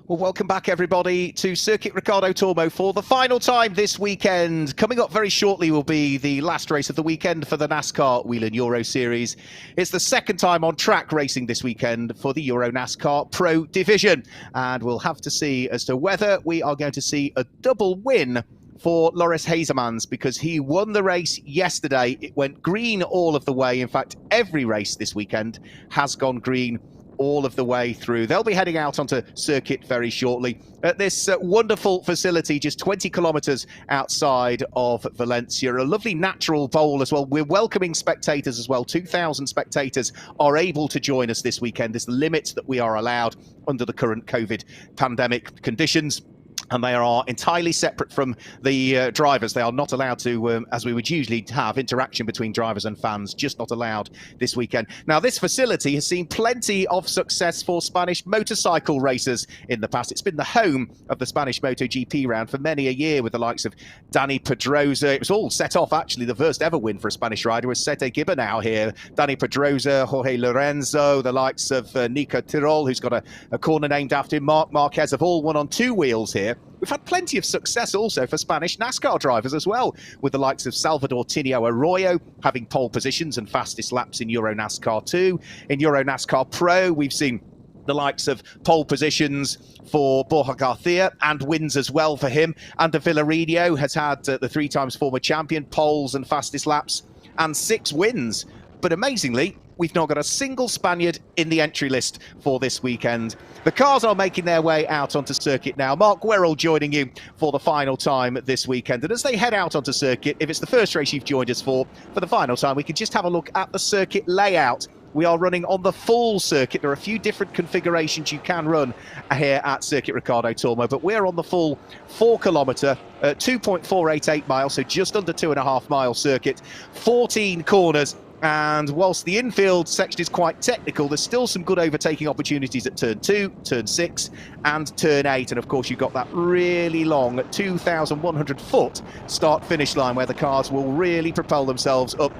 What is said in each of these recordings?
Well, welcome back, everybody, to Circuit Ricardo Tormo for the final time this weekend. Coming up very shortly will be the last race of the weekend for the NASCAR Whelen Euro Series. It's the second time on track racing this weekend for the EuroNASCAR Pro Division. And we'll have to see as to whether we are going to see a double win for Loris Hazemans, because he won the race yesterday. It went green all of the way. In fact, every race this weekend has gone green all of the way through. They'll be heading out onto circuit very shortly at this wonderful facility just 20 kilometres outside of Valencia. A lovely natural bowl as well. We're welcoming spectators as well. 2,000 spectators are able to join us this weekend. There's the limits that we are allowed under the current COVID pandemic conditions. And they are entirely separate from the drivers. They are not allowed to, as we would usually have, interaction between drivers and fans, just not allowed this weekend. Now, this facility has seen plenty of success for Spanish motorcycle racers in the past. It's been the home of the Spanish MotoGP round for many a year with the likes of Dani Pedrosa. It was all set off, actually, the first ever win for a Spanish rider was Sete Gibernau here. Dani Pedrosa, Jorge Lorenzo, the likes of Nico Tirol, who's got a corner named after him. Marc Marquez have all won on two wheels here. We've had plenty of success also for Spanish NASCAR drivers as well, with the likes of Salvador Tinio Arroyo having pole positions and fastest laps in EuroNASCAR 2. In EuroNASCAR Pro, we've seen the likes of pole positions for Borja Garcia and wins as well for him. Ander Villarino has had the three times former champion, poles and fastest laps, and 6 wins. But amazingly, we've not got a single Spaniard in the entry list for this weekend. The cars are making their way out onto circuit now. Mark Werrell joining you for the final time this weekend. And as they head out onto circuit, if it's the first race you've joined us for the final time, we can just have a look at the circuit layout. We are running on the full circuit. There are a few different configurations you can run here at Circuit Ricardo Tormo, but we're on the full 4 kilometre, 2.488 miles, so just under 2.5 mile circuit, 14 corners. And whilst the infield section is quite technical, there's still some good overtaking opportunities at turn 2, turn 6 and turn 8. And of course, you've got that really long 2,100 foot start-finish line where the cars will really propel themselves up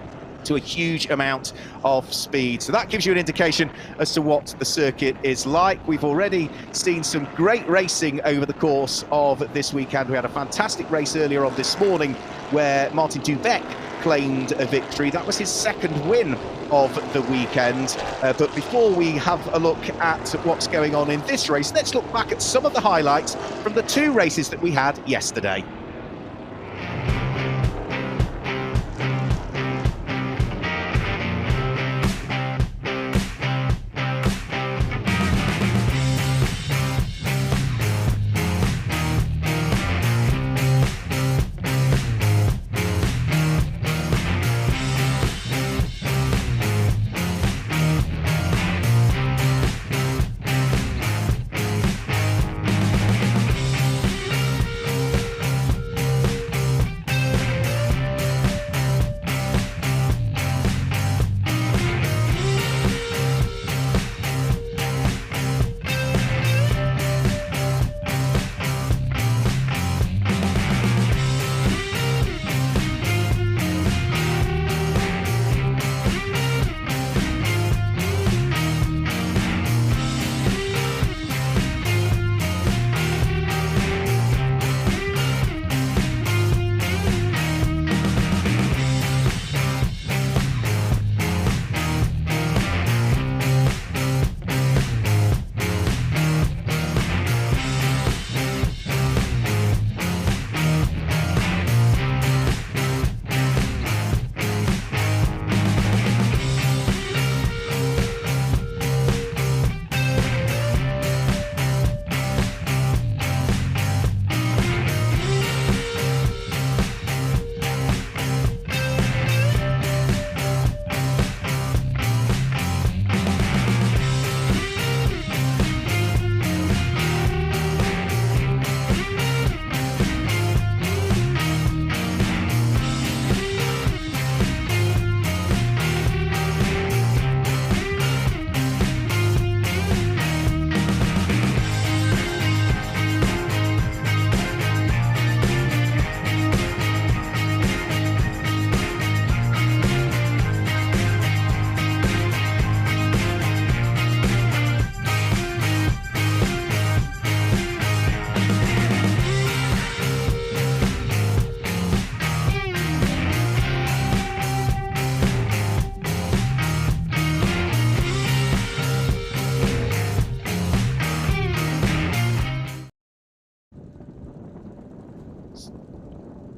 to a huge amount of speed. So that gives you an indication as to what the circuit is like. We've already seen some great racing over the course of this weekend. We had a fantastic race earlier on this morning where Martin Dubeck claimed a victory. That was his second win of the weekend. But before we have a look at what's going on in this race, let's look back at some of the highlights from the 2 races that we had yesterday.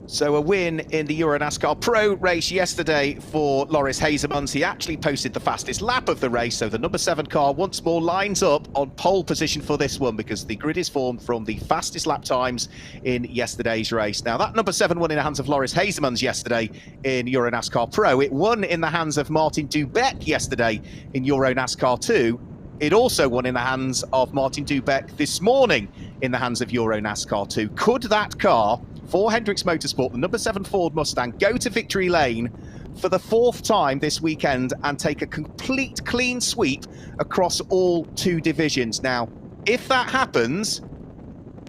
So a win in the EuroNASCAR Pro race yesterday for Loris Hazemans. He actually posted the fastest lap of the race, so the number 7 car once more lines up on pole position for this one because the grid is formed from the fastest lap times in yesterday's race. Now that number 7 won in the hands of Loris Hazemans yesterday in EuroNASCAR Pro. It won in the hands of Martin Dubeck yesterday in EuroNASCAR 2. It also won in the hands of Martin Dubeck this morning in the hands of EuroNASCAR 2. Could that car for Hendricks Motorsport, the number 7 Ford Mustang, go to victory lane for the 4th time this weekend and take a complete clean sweep across all 2 divisions? Now, if that happens,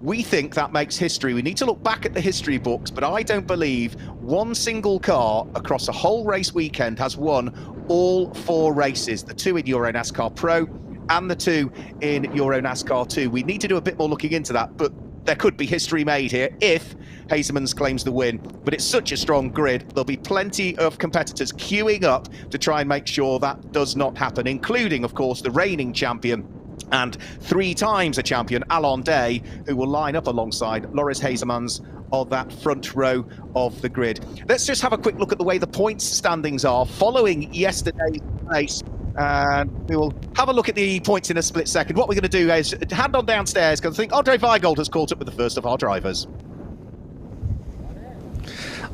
we think that makes history. We need to look back at the history books, but I don't believe one single car across a whole race weekend has won all 4 races, the 2 in EuroNASCAR Pro and the 2 in EuroNASCAR 2. We need to do a bit more looking into that, but there could be history made here if Hazemans claims the win. But it's such a strong grid, there'll be plenty of competitors queuing up to try and make sure that does not happen, including, of course, the reigning champion and 3 times a champion, Alain Day, who will line up alongside Loris Hazemans on that front row of the grid. Let's just have a quick look at the way the points standings are following yesterday's race. And we will have a look at the points in a split second. What we're going to do is hand on downstairs, because I think Andre Weigold has caught up with the first of our drivers.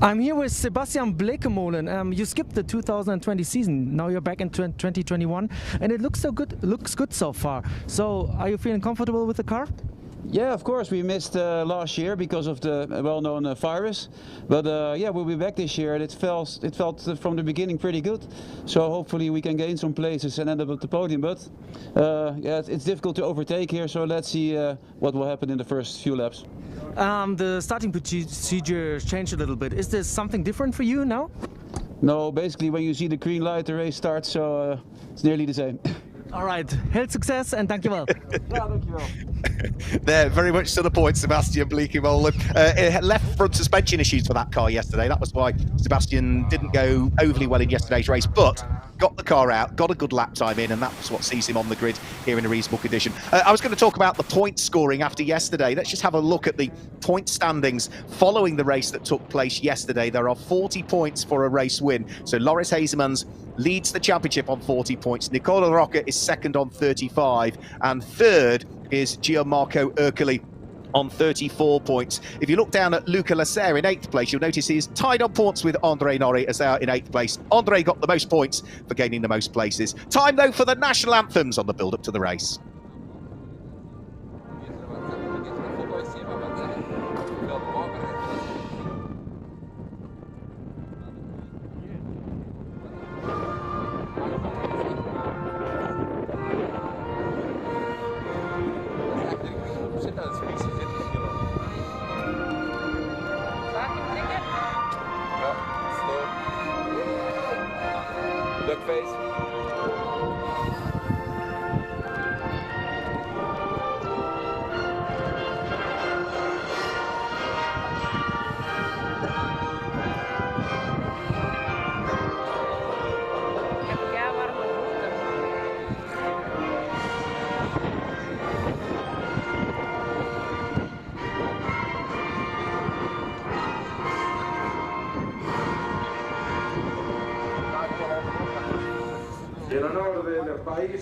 I'm here with Sebastian Blekemolen. You skipped the 2020 season. Now you're back in 2021, and it looks so good. Looks good so far. So, are you feeling comfortable with the car? Yeah, of course. We missed last year because of the well-known virus, but yeah, we'll be back this year, and it felt from the beginning pretty good. So hopefully we can gain some places and end up at the podium. But yeah, it's difficult to overtake here. So let's see what will happen in the first few laps. The starting procedure changed a little bit. Is this something different for you now? No, basically when you see the green light, the race starts. So it's nearly the same. All right, heel success and dankjewel. Ja, dankjewel. There, very much to the point, Sebastian Blekemolen. Left front suspension issues for that car yesterday. That was why Sebastian didn't go overly well in yesterday's race, but got the car out, got a good lap time in, and that's what sees him on the grid here in a reasonable condition. I was going to talk about the point scoring after yesterday. Let's just have a look at the point standings following the race that took place yesterday. There are 40 points for a race win. So Loris Hazemans leads the championship on 40 points. Nicola Rocca is second on 35, and third is Gianmarco Ercoli on 34 points. If you look down at Luca Lasser in 8th place, you'll notice he's tied on points with Andre Norrie as they are in 8th place. Andre got the most points for gaining the most places. Time, though, for the national anthems on the build-up to the race. Duck face.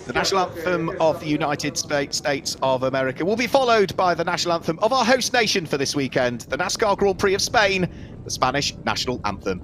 The national anthem of the United States of America will be followed by the national anthem of our host nation for this weekend, the NASCAR Grand Prix of Spain, the Spanish national anthem.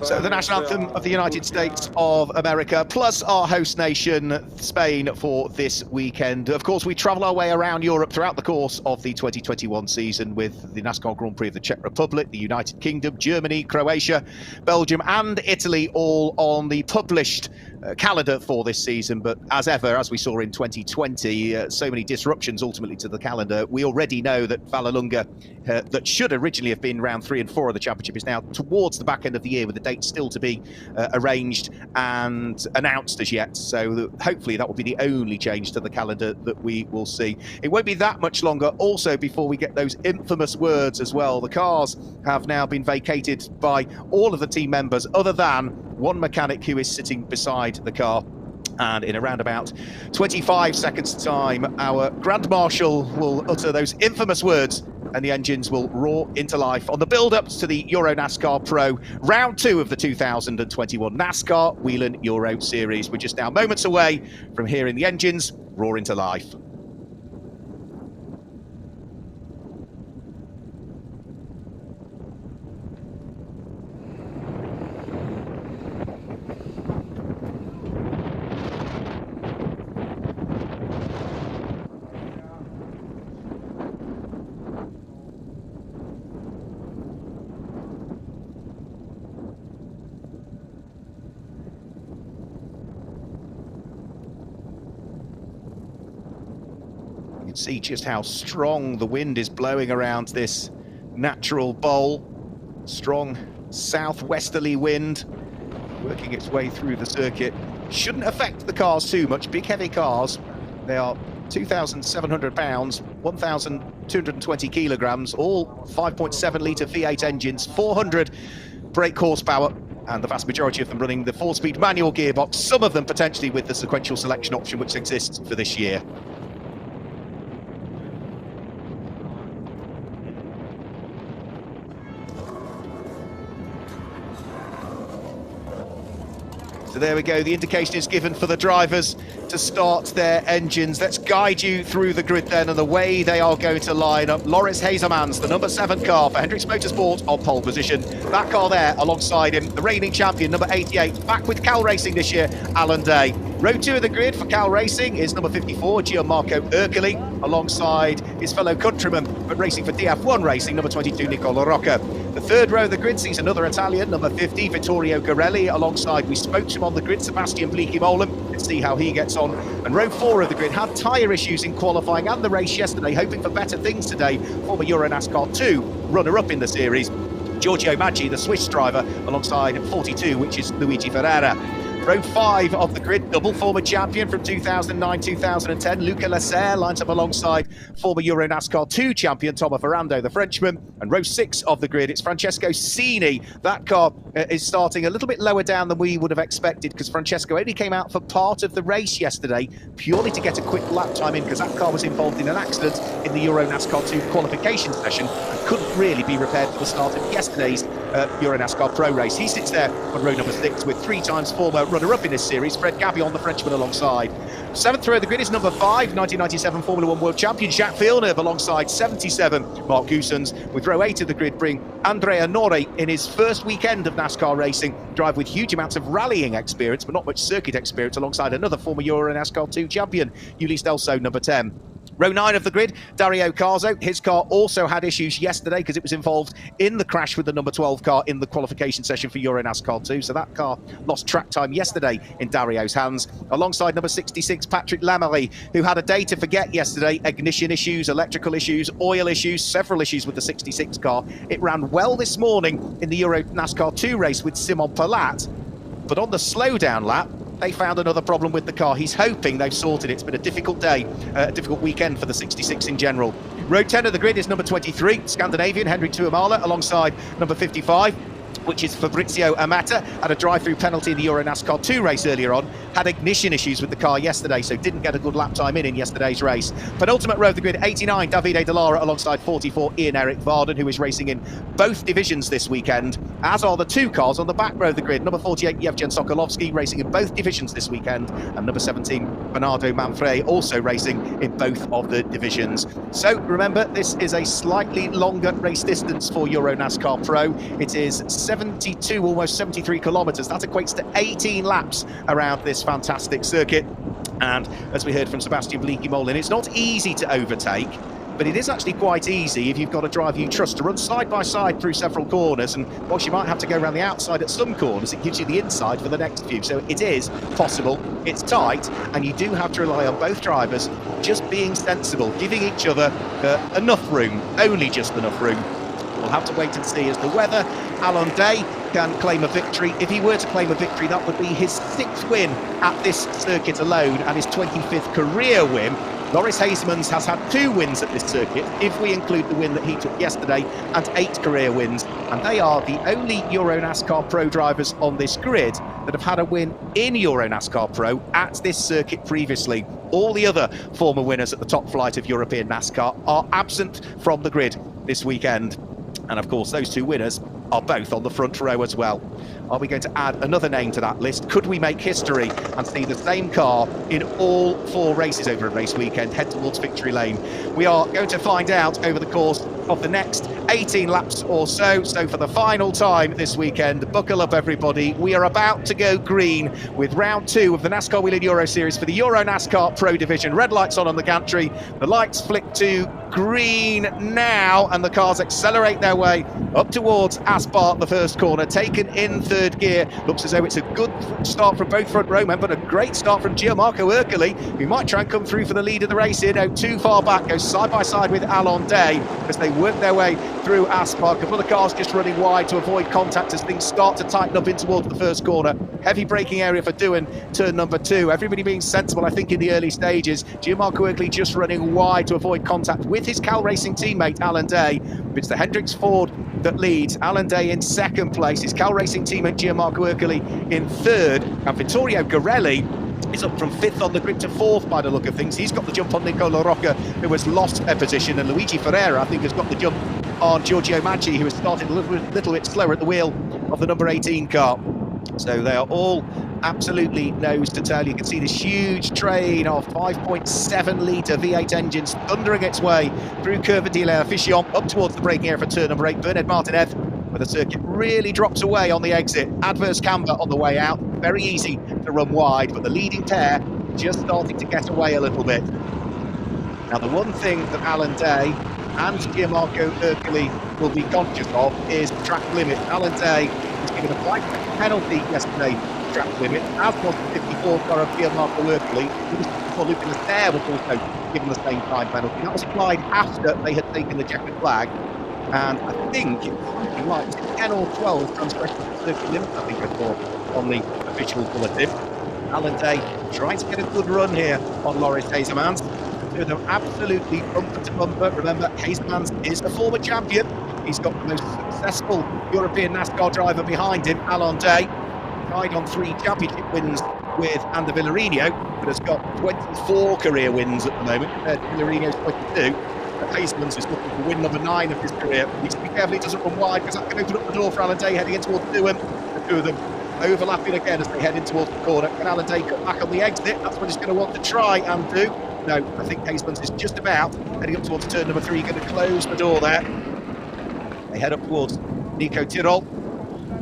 So the national anthem of the United States of America, plus our host nation, Spain, for this weekend. Of course, we travel our way around Europe throughout the course of the 2021 season with the NASCAR Grand Prix of the Czech Republic, the United Kingdom, Germany, Croatia, Belgium and Italy, all on the published calendar for this season. But as ever, as we saw in 2020, so many disruptions ultimately to the calendar. We already know that Vallelunga, that should originally have been round 3 and 4 of the championship, is now towards the back end of the year with the date still to be arranged and announced as yet. So hopefully that will be the only change to the calendar that we will see. It won't be that much longer also before we get those infamous words as well. The cars have now been vacated by all of the team members other than one mechanic who is sitting beside the car. And in around about 25 seconds time, our Grand Marshal will utter those infamous words and the engines will roar into life on the build-ups to the EuroNASCAR Pro Round 2 of the 2021 NASCAR Whelen Euro Series. We're just now moments away from hearing the engines roar into life. You can see just how strong the wind is blowing around this natural bowl. Strong southwesterly wind working its way through the circuit. Shouldn't affect the cars too much. Big heavy cars. They are 2,700 pounds, 1,220 kilograms, all 5.7 litre V8 engines, 400 brake horsepower, and the vast majority of them running the 4-speed manual gearbox, some of them potentially with the sequential selection option which exists for this year. So there we go, the indication is given for the drivers to start their engines. Let's guide you through the grid then and the way they are going to line up. Loris Hazemans, the number 7 car for Hendricks Motorsport, on pole position. That car there alongside him, the reigning champion, number 88, back with Cal Racing this year, Alan Day. Row 2 of the grid for Cal Racing is number 54, Gianmarco Ercoli, alongside his fellow countryman, but racing for DF1 Racing, number 22, Nicola Rocca. The third row of the grid sees another Italian, number 50, Vittorio Garelli, alongside, we spoke to him on the grid, Sebastian Bleekemolen. Let's see how he gets on. And row 4 of the grid had tyre issues in qualifying and the race yesterday, hoping for better things today. Former EuroNASCAR 2 runner-up in the series, Giorgio Maggi, the Swiss driver, alongside 42, which is Luigi Ferrara. Row 5 of the grid, double former champion from 2009-2010, Luca Lasserre lines up alongside former EuroNASCAR 2 champion Tomo Ferrando, the Frenchman. And row 6 of the grid, it's Francesco Cini. That car is starting a little bit lower down than we would have expected, because Francesco only came out for part of the race yesterday, purely to get a quick lap time in, because that car was involved in an accident in the EuroNASCAR 2 qualification session and couldn't really be repaired for the start of yesterday's EuroNASCAR Pro race. He sits there on row number 6 with 3 times former runner-up in this series, Fred Gabillon, the Frenchman, alongside. 7th row of the grid is number 5, 1997 Formula 1 World Champion Jacques Villeneuve, alongside 77 Mark Goosens. With row 8 of the grid bring Andrea Nori in his first weekend of NASCAR racing, drive with huge amounts of rallying experience but not much circuit experience, alongside another former EuroNASCAR 2 champion, Ulysse Delso, number 10. Row 9 of the grid, Dario Carzo. His car also had issues yesterday because it was involved in the crash with the number 12 car in the qualification session for EuroNASCAR 2. So that car lost track time yesterday in Dario's hands. Alongside number 66, Patrick Lamery, who had a day to forget yesterday. Ignition issues, electrical issues, oil issues, several issues with the 66 car. It ran well this morning in the EuroNASCAR 2 race with Simon Palat, but on the slowdown lap, they found another problem with the car. He's hoping they've sorted it. It's been a difficult day, a difficult weekend for the 66 in general. Row 10 of the grid is number 23, Scandinavian Henrik Tuomala, alongside number 55, which is Fabrizio Amata. Had a drive-through penalty in the EuroNASCAR 2 race earlier on. Had ignition issues with the car yesterday, so didn't get a good lap time in yesterday's race. Penultimate row of the grid, 89, Davide Dallara, alongside 44, Ian Eric Varden, who is racing in both divisions this weekend. as are the two cars on the back row of the grid. Number 48, Yevgen Sokolovsky, racing in both divisions this weekend, and number 17, Bernardo Manfredi, also racing in both of the divisions. So remember, this is a slightly longer race distance for EuroNASCAR Pro. It is 72, almost 73 kilometres. That equates to 18 laps around this fantastic circuit. And as we heard from Sebastian Bleekemolen, it's not easy to overtake, but it is actually quite easy if you've got a driver you trust to run side by side through several corners. And whilst you might have to go around the outside at some corners, it gives you the inside for the next few. So it is possible, it's tight, and you do have to rely on both drivers just being sensible, giving each other enough room, only just enough room. We'll have to wait and see as the weather. Alon Day can claim a victory. If he were to claim a victory, that would be his 6th win at this circuit alone and his 25th career win. Loris Hasemans has had 2 wins at this circuit, if we include the win that he took yesterday, and 8 career wins. And they are the only EuroNASCAR Pro drivers on this grid that have had a win in EuroNASCAR Pro at this circuit previously. All the other former winners at the top flight of European NASCAR are absent from the grid this weekend. And of course, those 2 winners are both on the front row as well. Are we going to add another name to that list? Could we make history and see the same car in all 4 races over a race weekend head towards victory lane? We are going to find out over the course of the next 18 laps or so. So for the final time this weekend, buckle up everybody. We are about to go green with round 2 of the NASCAR Whelen Euro Series for the EuroNASCAR Pro Division. Red lights on the gantry. The lights flick to green now, and the cars accelerate their way up towards Aspart, the first corner, taken in 3rd gear. Looks as though it's a good start from both front row men, but a great start from Gianmarco Ercoli, who might try and come through for the lead of the race here. No, too far back, goes side by side with Alon Day as they work their way through Aspart. A couple of cars just running wide to avoid contact as things start to tighten up in towards the first corner. Heavy braking area for Doohan, turn number 2. Everybody being sensible, I think, in the early stages. Gianmarco Ercoli just running wide to avoid contact with his Cal Racing teammate Alon Day. It's the Hendricks Ford that leads. Alon Day in 2nd place. His Cal Racing teammate Gianmarco Ercoli in 3rd. And Vittorio Garelli is up from 5th on the grid to 4th by the look of things. He's got the jump on Nicola Rocca, who has lost a position, and Luigi Ferreira, I think, has got the jump on Giorgio Maggi, who has started a little bit slower at the wheel of the number 18 car. So they are all absolutely nose to tail. You can see this huge train of 5.7 litre V8 engines thundering its way through Curva de la Afición up towards the braking area for turn number 8. Bernard Martinez, where the circuit really drops away on the exit. Adverse camber on the way out. Very easy to run wide, but the leading pair just starting to get away a little bit. Now, the one thing that Alon Day and Gianmarco Ercoli will be conscious of is track limit. Alon Day was given a 5-second penalty yesterday for track limit, as was the 54 car of Gianmarco Ercoli. Luca Lasser was also given the same time penalty. That was applied after they had taken the checkered flag. And I think it's something like 10 or 12 transgressions of the circuit limit, I think I saw on the official bulletin. Alon Day trying to get a good run here on Loris Hasemans. Them absolutely bumper to bumper. Remember, Hasemans is a former champion. He's got the most successful European NASCAR driver behind him, Alon Day. Tied on 3 championship wins with Ander Villarino, but has got 24 career wins at the moment compared to Villarino's 22. But Hasemans is looking for win number 9 of his career. He needs to be careful he doesn't run wide, because that can open up the door for Alon Day heading in towards Doohan. The 2 of them overlapping again as they head in towards the corner. Can Alon Day cut back on the exit? That's what he's going to want to try and do. No, I think Hasemans is just about heading up towards turn number 3, going to close the door there. They head up towards Nico Tirol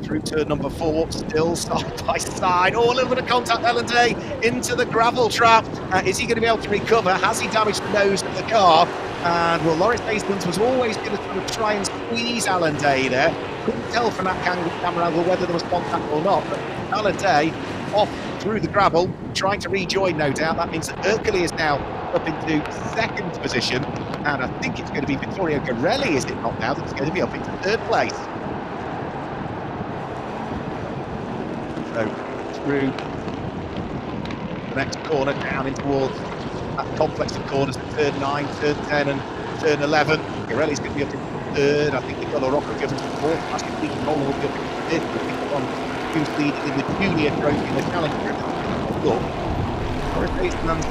through turn number 4, still side by side. Oh, a little bit of contact, Alon Day into the gravel trap. Is he going to be able to recover? Has he damaged the nose of the car? And well, Loris Hasemans was always going to sort of try and squeeze Alon Day there. Couldn't tell from that camera angle whether there was contact or not, but Alon Day off through the gravel, trying to rejoin, no doubt. That means that Ercoli is now up into 2nd position, and I think it's going to be Vittorio Garelli, is it not now, that's going to be up into 3rd place. So through the next corner, down in towards that complex of corners, turn 9, turn 10 and turn 11. Garelli's going to be up into 3rd. I think Nicola Rocca goes into 4th. I think Nicola will be up into 5th. Who's leading in the junior trophy in the Challenger. Look, Loris Hasemans,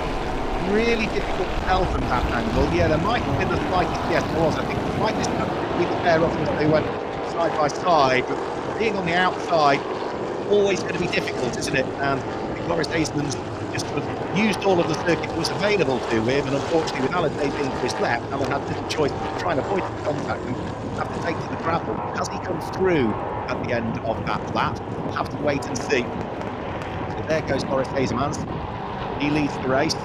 really difficult to tell from that angle. Yeah, there might have been the slightest, yes, there was. I think the slightest, we the pair off as they went side by side, but being on the outside, always going to be difficult, isn't it? And Loris Hazeman's just sort of used all of the circuit that was available to him, and unfortunately with Alan Day being to his left, Alan had little choice to try and avoid the contact and have to take to the gravel. Has he come through at the end of that lap? We'll have to wait and see. So there goes Loris Hazemans. He leads the race.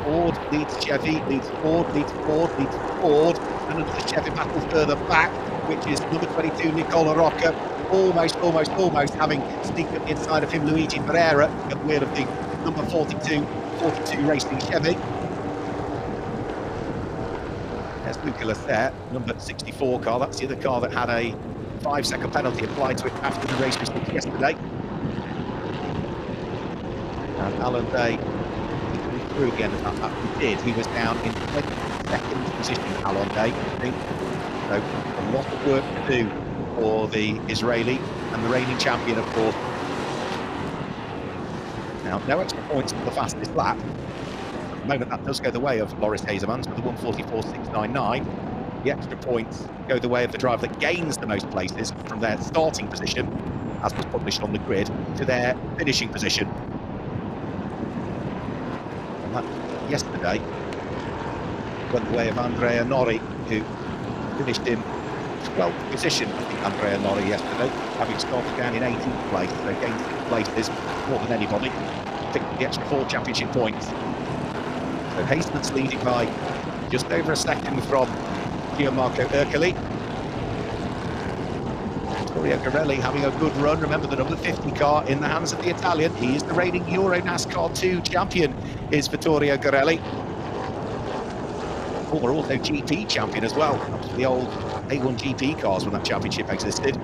Ford leads Chevy, leads Ford, leads Ford, leads Ford, and another Chevy battle further back, which is number 22, Nicola Rocca, almost having sneaked up the inside of him, Luigi Ferreira, at the wheel of the number 42 Racing Chevy. There's Luca Lasset, number 64 car. That's the other car that had a 5-second penalty applied to it after the race was yesterday. And Alan Day through again as that he did. He was down in 22nd position, Alan Day, I think. So a lot of work to do for the Israeli and the reigning champion, of course. Now, no extra points for the fastest lap. At the moment, that does go the way of Loris Hazemans with the 1:44.699. The extra points go the way of the driver that gains the most places from their starting position, as was published on the grid, to their finishing position. And that yesterday went the way of Andrea Nori, who finished in 12th position, I think, Andrea Nori yesterday, having started down in 18th place, so gained 6 places more than anybody, picked the extra 4 championship points. So Hazeman's leading by just over a second from Gianmarco Ercoli. Vittorio Garelli having a good run. Remember, the number 50 car in the hands of the Italian. He is the reigning EuroNASCAR 2 champion, is Vittorio Garelli. Former Auto GP champion as well. The old A1 GP cars when that championship existed.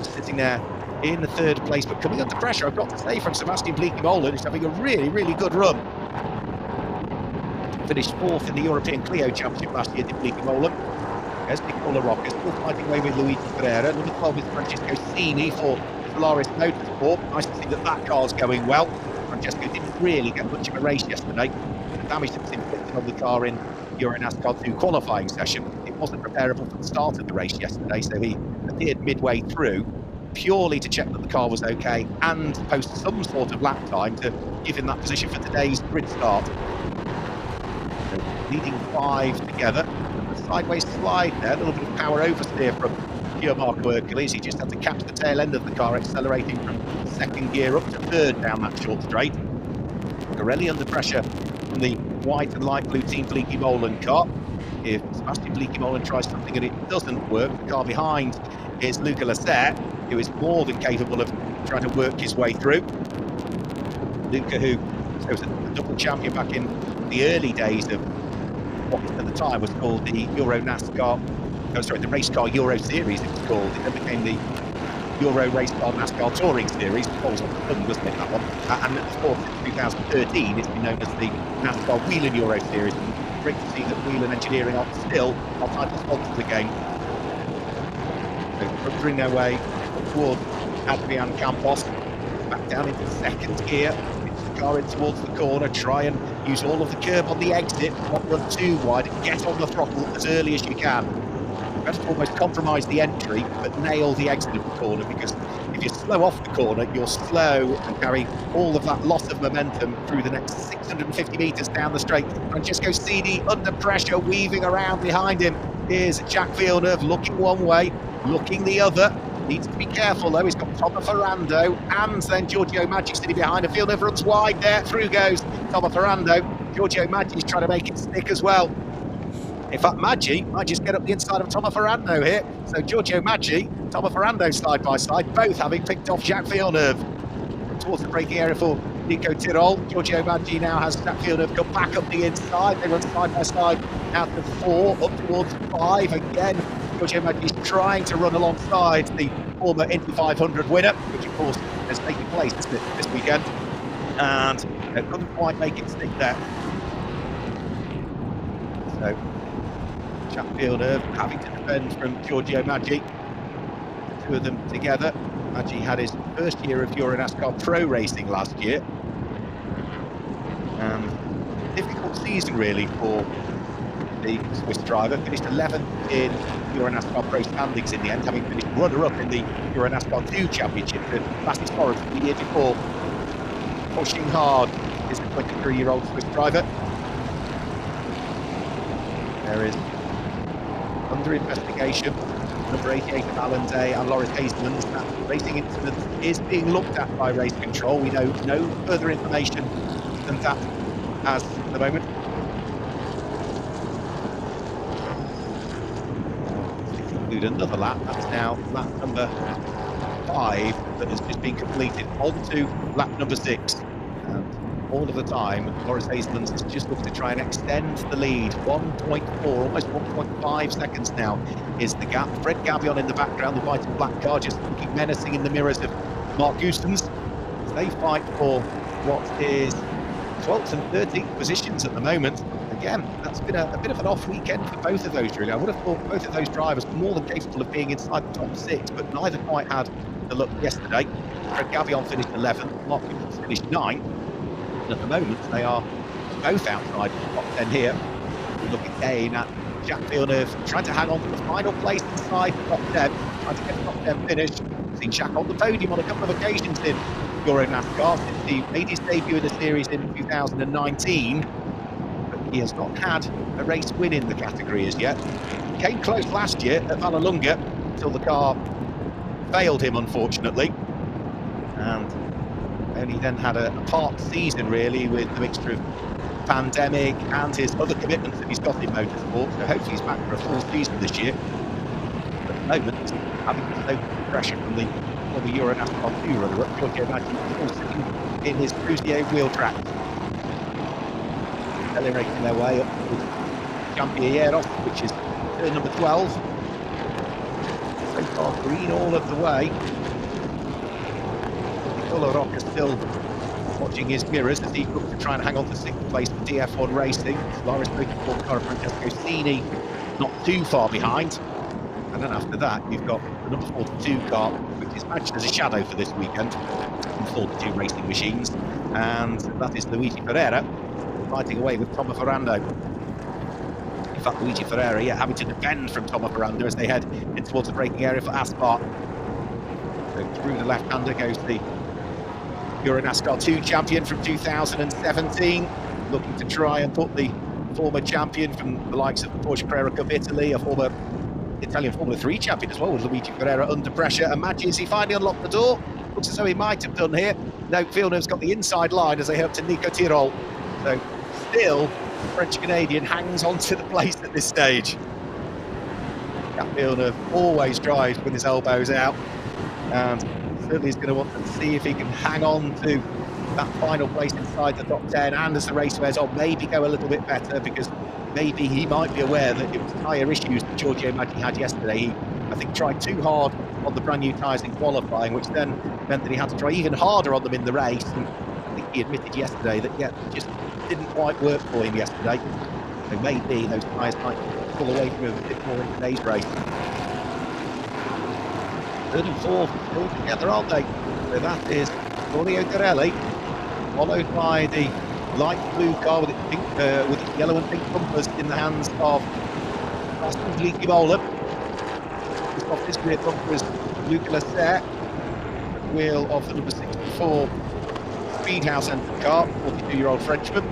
Sitting there in the 3rd place, but coming under pressure, I've got to say, from Sebastian Bleekemolen, who's having a really good run. Finished 4th in the European Clio Championship last year, did Bleekemolen. There's Nicola Rocca, still fighting away with Luigi Ferreira. Number 12 is Francesco Cini for Solaris Motorsport. Nice to see that car's going well. Francesco didn't really get much of a race yesterday. The damage that was inflicted on the car in EuroNASCAR 2 qualifying session, it wasn't repairable from the start of the race yesterday, so he appeared midway through, purely to check that the car was okay and post some sort of lap time to give him that position for today's grid start. So leading 5 together. Sideways slide there, a little bit of power oversteer from Gianmarco Ercoli. He just had to catch the tail end of the car, accelerating from 2nd gear up to 3rd down that short straight. Garelli under pressure from the white and light blue Team Bleekemolen car. If Sebastian Bleekemolen tries something and it doesn't work, the car behind is Luca Lasset, who is more than capable of trying to work his way through. Luca, who was a double champion back in the early days of what at the time was called the the Race Car Euro Series, it was called. It then became the Euro Race Car NASCAR Touring Series. It was on the fun, wasn't it, that one? And of course, in 2013, it's been known as the NASCAR Whelen Euro Series. Great to see that Whelen Engineering are still our title sponsors again. So thundering their way towards Adrian Campos, back down into 2nd gear. The car in towards the corner, try and use all of the curb on the exit, not run too wide, and get on the throttle as early as you can. You have to almost compromise the entry, but nail the exit of the corner, because if you slow off the corner, you're slow and carry all of that loss of momentum through the next 650 metres down the straight. Francesco Cini under pressure, weaving around behind him is Jack Villeneuve, looking one way, looking the other. Needs to be careful though. He's got Tomo Ferrando and then Giorgio Maggi sitting behind him. Villeneuve runs wide there. Through goes Tomo Ferrando. Giorgio Maggi's trying to make it stick as well. In fact, Maggi might just get up the inside of Tomo Ferrando here. So Giorgio Maggi, Tomo Ferrando side by side, both having picked off Jacques Villeneuve. Towards the braking area for Nico Tirol. Giorgio Maggi now has Jacques Villeneuve come back up the inside. They run side by side out to 4, up towards 5 again. Giorgio Maggi's trying to run alongside the former Indy 500 winner, which of course has taken place this weekend, and couldn't quite make it stick there. So Jacques Villeneuve having to defend from Giorgio Maggi. The 2 of them together. Maggi had his first year of EuroNASCAR Pro racing last year, and difficult season really for the Swiss driver, finished 11th in EuroNASCAR Pro standings in the end, having finished runner-up in the EuroNASCAR 2 Championship. The fastest Forest the year before. Pushing hard is the 23-year-old Swiss driver. There is under investigation number 88 Valencia and Loris Hazelman's. That racing incident is being looked at by race control. We know no further information than that as the moment. Include another lap. That's now lap number 5 that has just been completed. On to lap number 6. And all of the time, Loris Hazelman's has just looked to try and extend the lead. 1.4, almost 1.5 seconds now is the gap. Fred Gavion in the background, the white and black car, just looking menacing in the mirrors of Mark Goossens. They fight for what is 12th and 13th positions at the moment. Again, that's been a bit of an off weekend for both of those, really. I would have thought both of those drivers were more than capable of being inside the top 6, but neither quite had the luck yesterday. Fred Gavion finished 11th, Mark Goossens finished 9th. And at the moment, they are both outside the top 10 here. We look again at Jack Villeneuve trying to hang on to the final place inside the top 10, trying to get the top 10 finish. We've seen Jack on the podium on a couple of occasions in EuroNASCAR since he made his debut in the series in 2019. But he has not had a race win in the category as yet. He came close last year at Vallelunga until the car failed him, unfortunately. And only then had a part season, really, with the mixture of pandemic and his other commitments that he's got in motorsport. So hopefully he's back for a full season this year. But at the moment, having no pressure from the EuroNASCAR 2 runner-up, Giorgio Maggi sitting in his Cruzier wheel track. Accelerating their way up with Champiero, which is turn number 12. So far, green all of the way. Nicola Rocca still watching his mirrors as he looks to try and hang on to 6th place for DF1 Racing. Lawrence Motorsport car of Francesco Cini not too far behind. And then after that, you've got the number 42 car, which is matched as a shadow for this weekend, in 42 Racing Machines. And that is Luigi Ferreira fighting away with Tomo Ferrando. In fact, Luigi Ferreira, having to defend from Tomo Ferrando as they head in towards the braking area for Aspar. So through the left-hander goes the EuroNASCAR 2 champion from 2017, looking to try and put the former champion from the likes of the Porsche Carrera Cup Italy, a former Italian Formula 3 champion as well, with Luigi Ferreira under pressure. And Maggi, as he finally unlocked the door, looks as though he might have done here. No, Villeneuve's got the inside line as they head up to Nico Tirol. So still, the French-Canadian hangs on to the place at this stage. Jack Villeneuve always drives with his elbows out, and certainly is going to want to see if he can hang on to that final place inside the top 10, and as the race wears on, maybe go a little bit better, because maybe he might be aware that it was tyre issues that Giorgio Maggi had yesterday. He, I think, tried too hard on the brand new tyres in qualifying, which then meant that he had to try even harder on them in the race. And I think he admitted yesterday that, it just didn't quite work for him yesterday. So maybe those tyres might pull away from him a bit more in today's race. Third and fourth all together, aren't they? So that is Claudio Dorelli, followed by the light blue car with its pink, with its yellow and pink bumpers in the hands of Rasmus Imola. Just off this rear bumper is Luca Lasser, at the wheel of the number 64 Speedhouse entered car, 42-year-old Frenchman.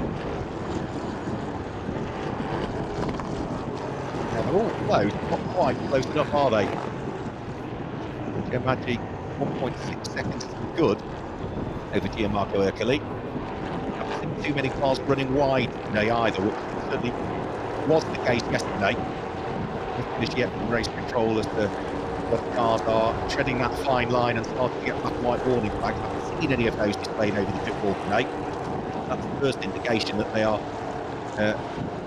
Now they're all close, not quite close enough, are they? Maggi 1.6 seconds good over Gianmarco Ercoli. Haven't seen too many cars running wide today either, which certainly was the case yesterday. Not finished yet from race control as the cars are treading that fine line and starting to get black and white warning flags. I haven't seen any of those displayed over the pit wall today. That's the first indication that they are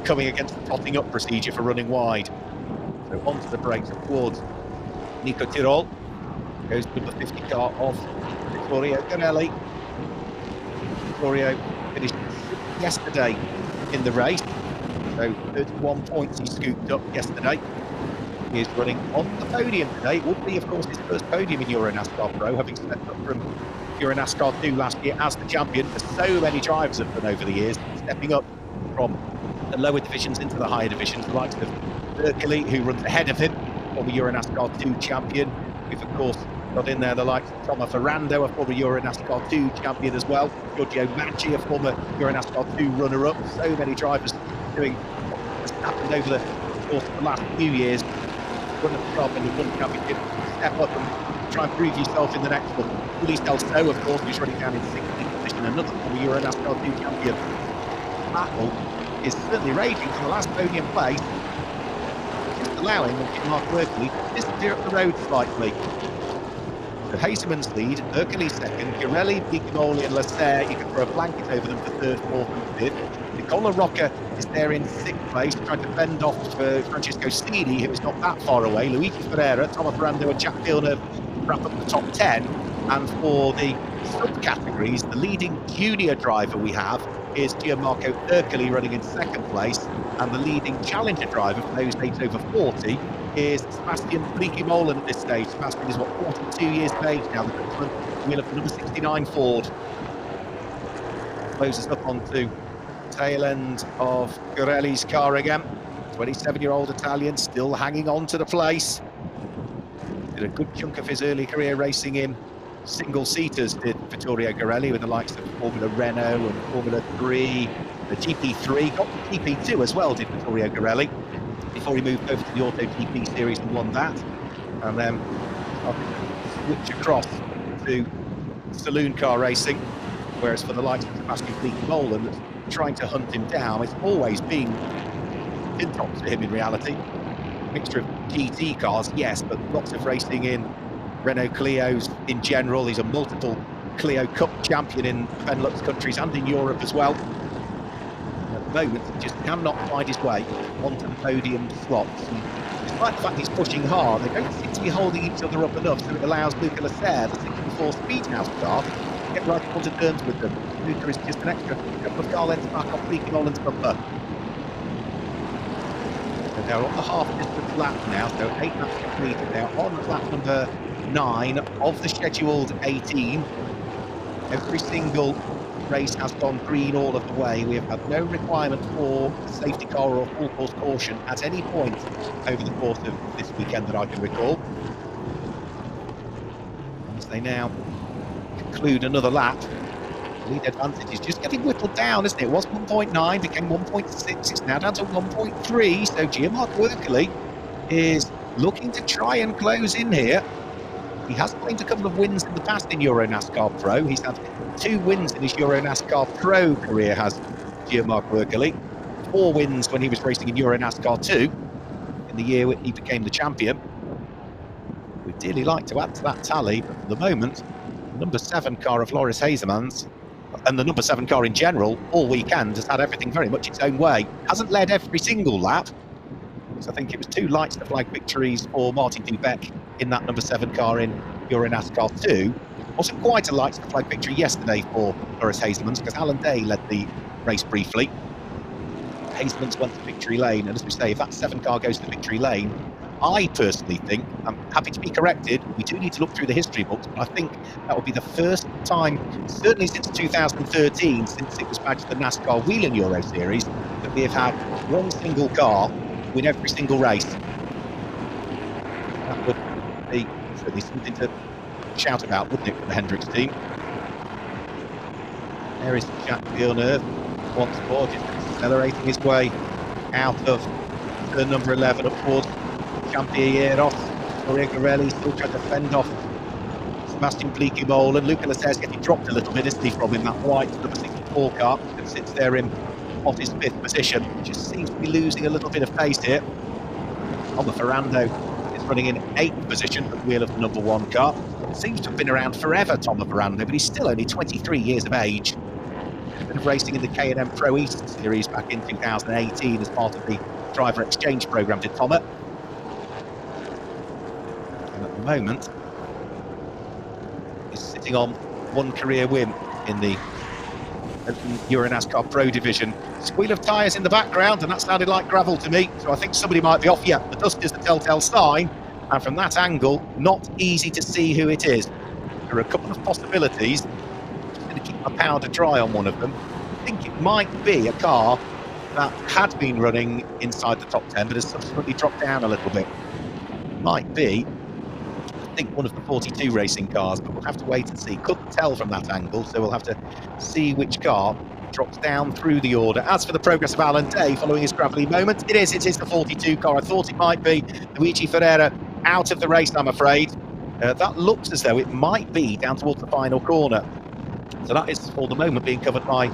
coming against the totting up procedure for running wide. So onto the brakes towards Nico Tirol. Goes to the 50 car of Vittorio Ganelli. Vittorio finished yesterday in the race, so 31 points he scooped up yesterday. He is running on the podium today. It would be, of course, his first podium in EuroNASCAR Pro, having stepped up from EuroNASCAR 2 last year as the champion, as so many drivers have done over the years, stepping up from the lower divisions into the higher divisions, the likes of Berkeley, who runs ahead of him, former EuroNASCAR 2 champion. We've, of course, got in there the likes of Tormo, a former EuroNASCAR 2 champion as well. Giorgio Maggi, a former EuroNASCAR 2 runner-up. So many drivers doing what's happened over the course of the last few years. Run at the top and the one championship, step up and try and prove yourself in the next one. Luis Del So, of course, who's running down in 16th position, another former EuroNASCAR 2 champion. Battle is certainly raging for the last podium place, just allowing Mark Berkeley to disappear up the road slightly. The Hazeman's lead, Berkeley second, Girelli, Picamoli and Lasser, you can throw a blanket over them for third, fourth and fifth. Nicola Rocca is there in sixth place, trying to fend off Francisco Stini, who is not that far away. Luigi Ferreira, Tomo Ferrando and Jack Villeneuve wrap up the top 10. And for the subcategories, the leading junior driver we have is Gianmarco Ercoli running in second place, and the leading challenger driver for those aged over 40 is Sebastian Bliki-Molen at this stage. Sebastian is, 42 years of age now, the Dutchman, wheel of the number 69 Ford. Closes up onto tail end of Girelli's car again. 27-year-old Italian still hanging on to the place. Did a good chunk of his early career racing in single-seaters, did Vittorio Girelli, with the likes of Formula Renault and Formula 3, the GP3, got the GP2 as well, did Vittorio Girelli, before he moved over to the Auto GP series and won that, and then switch across to saloon car racing, whereas for the likes of Sebastian Bliki-Molen, that's trying to hunt him down, it's always been pin tops for him in reality. Mixture of GT cars, yes, but lots of racing in Renault Clios in general. He's a multiple Clio Cup champion in Benelux countries and in Europe as well. At the moment, he just cannot find his way onto the podium slots. And despite the fact he's pushing hard, they don't seem to be holding each other up enough, so it allows Luca Lasser, the 64 Speedhouse car, to get right onto turns with them. Luca is just an extra couple of car lengths back off Bliki-Molen's bumper. They're on the half-distance lap now, so 8 laps completed. They're on lap number 9 of the scheduled 18. Every single race has gone green all of the way. We have had no requirement for a safety car or full course caution at any point over the course of this weekend that I can recall. As they now conclude another lap, the lead advantage is just getting whittled down, isn't it? It was 1.9, became 1.6, it's now down to 1.3, so Gianmarco Ercoli is looking to try and close in here. He has claimed a couple of wins in the past in EuroNASCAR Pro. He's had 2 wins in his EuroNASCAR Pro career, has Gianmarco Ercoli. 4 wins when he was racing in EuroNASCAR 2, in the year when he became the champion. We'd dearly like to add to that tally, but for the moment, the number 7 car of Loris Hazeman's, and the number 7 car in general, all weekend, has had everything very much its own way. Hasn't led every single lap, because I think it was 2 lights to flag victories for Martin Dubeck in that number 7 car in EuroNASCAR 2. Wasn't quite a lights to flag victory yesterday for Loris Hazeman's, because Alan Day led the race briefly. Hazeman's went to victory lane, and as we say, if that 7 car goes to victory lane, I personally think, I'm happy to be corrected, we do need to look through the history books, but I think that would be the first time, certainly since 2013, since it was badged the NASCAR Whelen Euro Series, that we have had one single car win every single race. That would be certainly something to shout about, wouldn't it, for the Hendricks team? There is Jack Villeneuve, once more, just accelerating his way out of turn number 11 up towards Championeros. Vittorio Girelli still trying to fend off Sebastian Bliki-Molen. Luca Lasser's getting dropped a little bit, isn't he, from in that white number 64 car that sits there in his 5th position. Just seems to be losing a little bit of pace here. Tormo Ferrando is running in 8th position at the wheel of the number 1 car. Seems to have been around forever, Tormo Ferrando, but he's still only 23 years of age. He's been racing in the K&M Pro East Series back in 2018 as part of the driver exchange programme, did Tormo. And at the moment, he's sitting on 1 career win in the EuroNASCAR Pro division. Squeal of tyres in the background, and that sounded like gravel to me, so I think somebody might be off. Yeah, the dust is the telltale sign, and from that angle, not easy to see who it is. There are a couple of possibilities. I'm just going to keep my powder dry on one of them. I think it might be a car that had been running inside the top 10, but has subsequently dropped down a little bit. Might be, I think, one of the 42 racing cars, but we'll have to wait and see. Couldn't tell from that angle, so we'll have to see which car drops down through the order. As for the progress of Alan Day following his gravelly moment, it is the 42 car. I thought it might be Luigi Ferreira out of the race, I'm afraid. That looks as though it might be down towards the final corner. So that is, for the moment, being covered by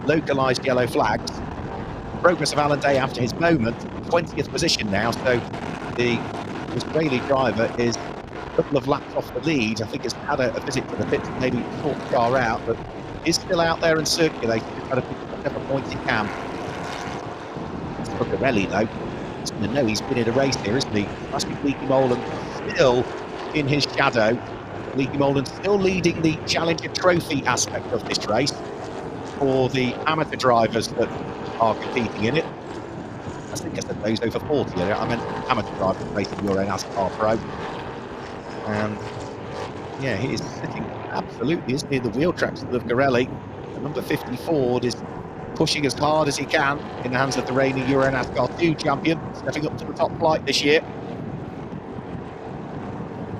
localised yellow flags. Progress of Alan Day after his moment, 20th position now, so the Israeli driver is a couple of laps off the lead. I think has had a visit to the pits and maybe sort the car out, but is still out there and circulating, trying to pick up whatever points he can. Buccarelli, though, he's going to know he's been in a race here, isn't he? Must be Bleaky Molan still in his shadow. Bleaky Molan still leading the Challenger Trophy aspect of this race for the amateur drivers that are competing in it. I think I said those over 40. I meant amateur drivers racing EuroNASCAR Pro. And yeah, he is sitting absolutely, isn't he, in the wheel tracks of Garelli. The number 50 Ford is pushing as hard as he can in the hands of the reigning EuroNASCAR 2 champion, stepping up to the top flight this year.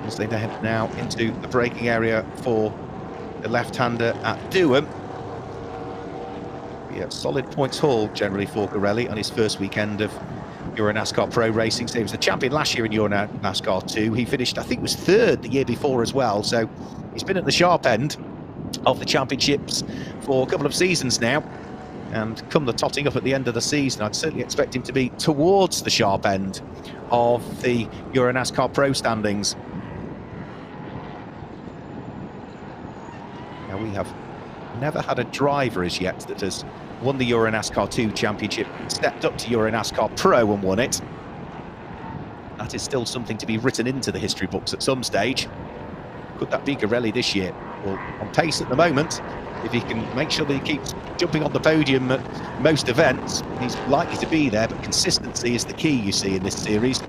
As they head now into the braking area for the left-hander at Dewham. Yeah, solid points haul generally for Garelli on his first weekend of EuroNASCAR Pro racing. So he was the champion last year in EuroNASCAR 2. He finished, I think, was third the year before as well. So he's been at the sharp end of the championships for a couple of seasons now. And come the totting up at the end of the season, I'd certainly expect him to be towards the sharp end of the EuroNASCAR Pro standings. Now, we have never had a driver as yet that has won the EuroNASCAR 2 championship, stepped up to EuroNASCAR Pro and won it. That is still something to be written into the history books at some stage. Could that be Garelli this year? Well, on pace at the moment, if he can make sure that he keeps jumping on the podium at most events, he's likely to be there, but consistency is the key, you see, in this series.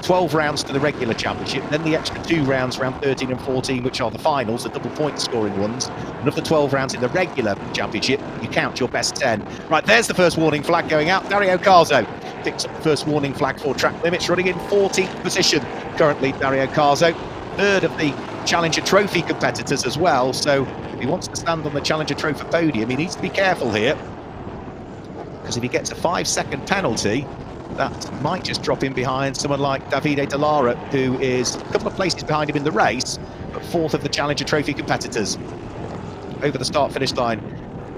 12 rounds to the regular championship, then the extra 2 rounds, round 13 and 14, which are the finals, the double point scoring ones. And of the 12 rounds in the regular championship, you count your best 10. Right, there's the first warning flag going out. Dario Carzo picks up the first warning flag for track limits, running in 14th position currently, Dario Carzo. Third of the Challenger Trophy competitors as well, so if he wants to stand on the Challenger Trophy podium, he needs to be careful here, because if he gets a 5-second penalty, that might just drop him behind someone like Davide Dallara, who is a couple of places behind him in the race, but fourth of the Challenger Trophy competitors over the start-finish line.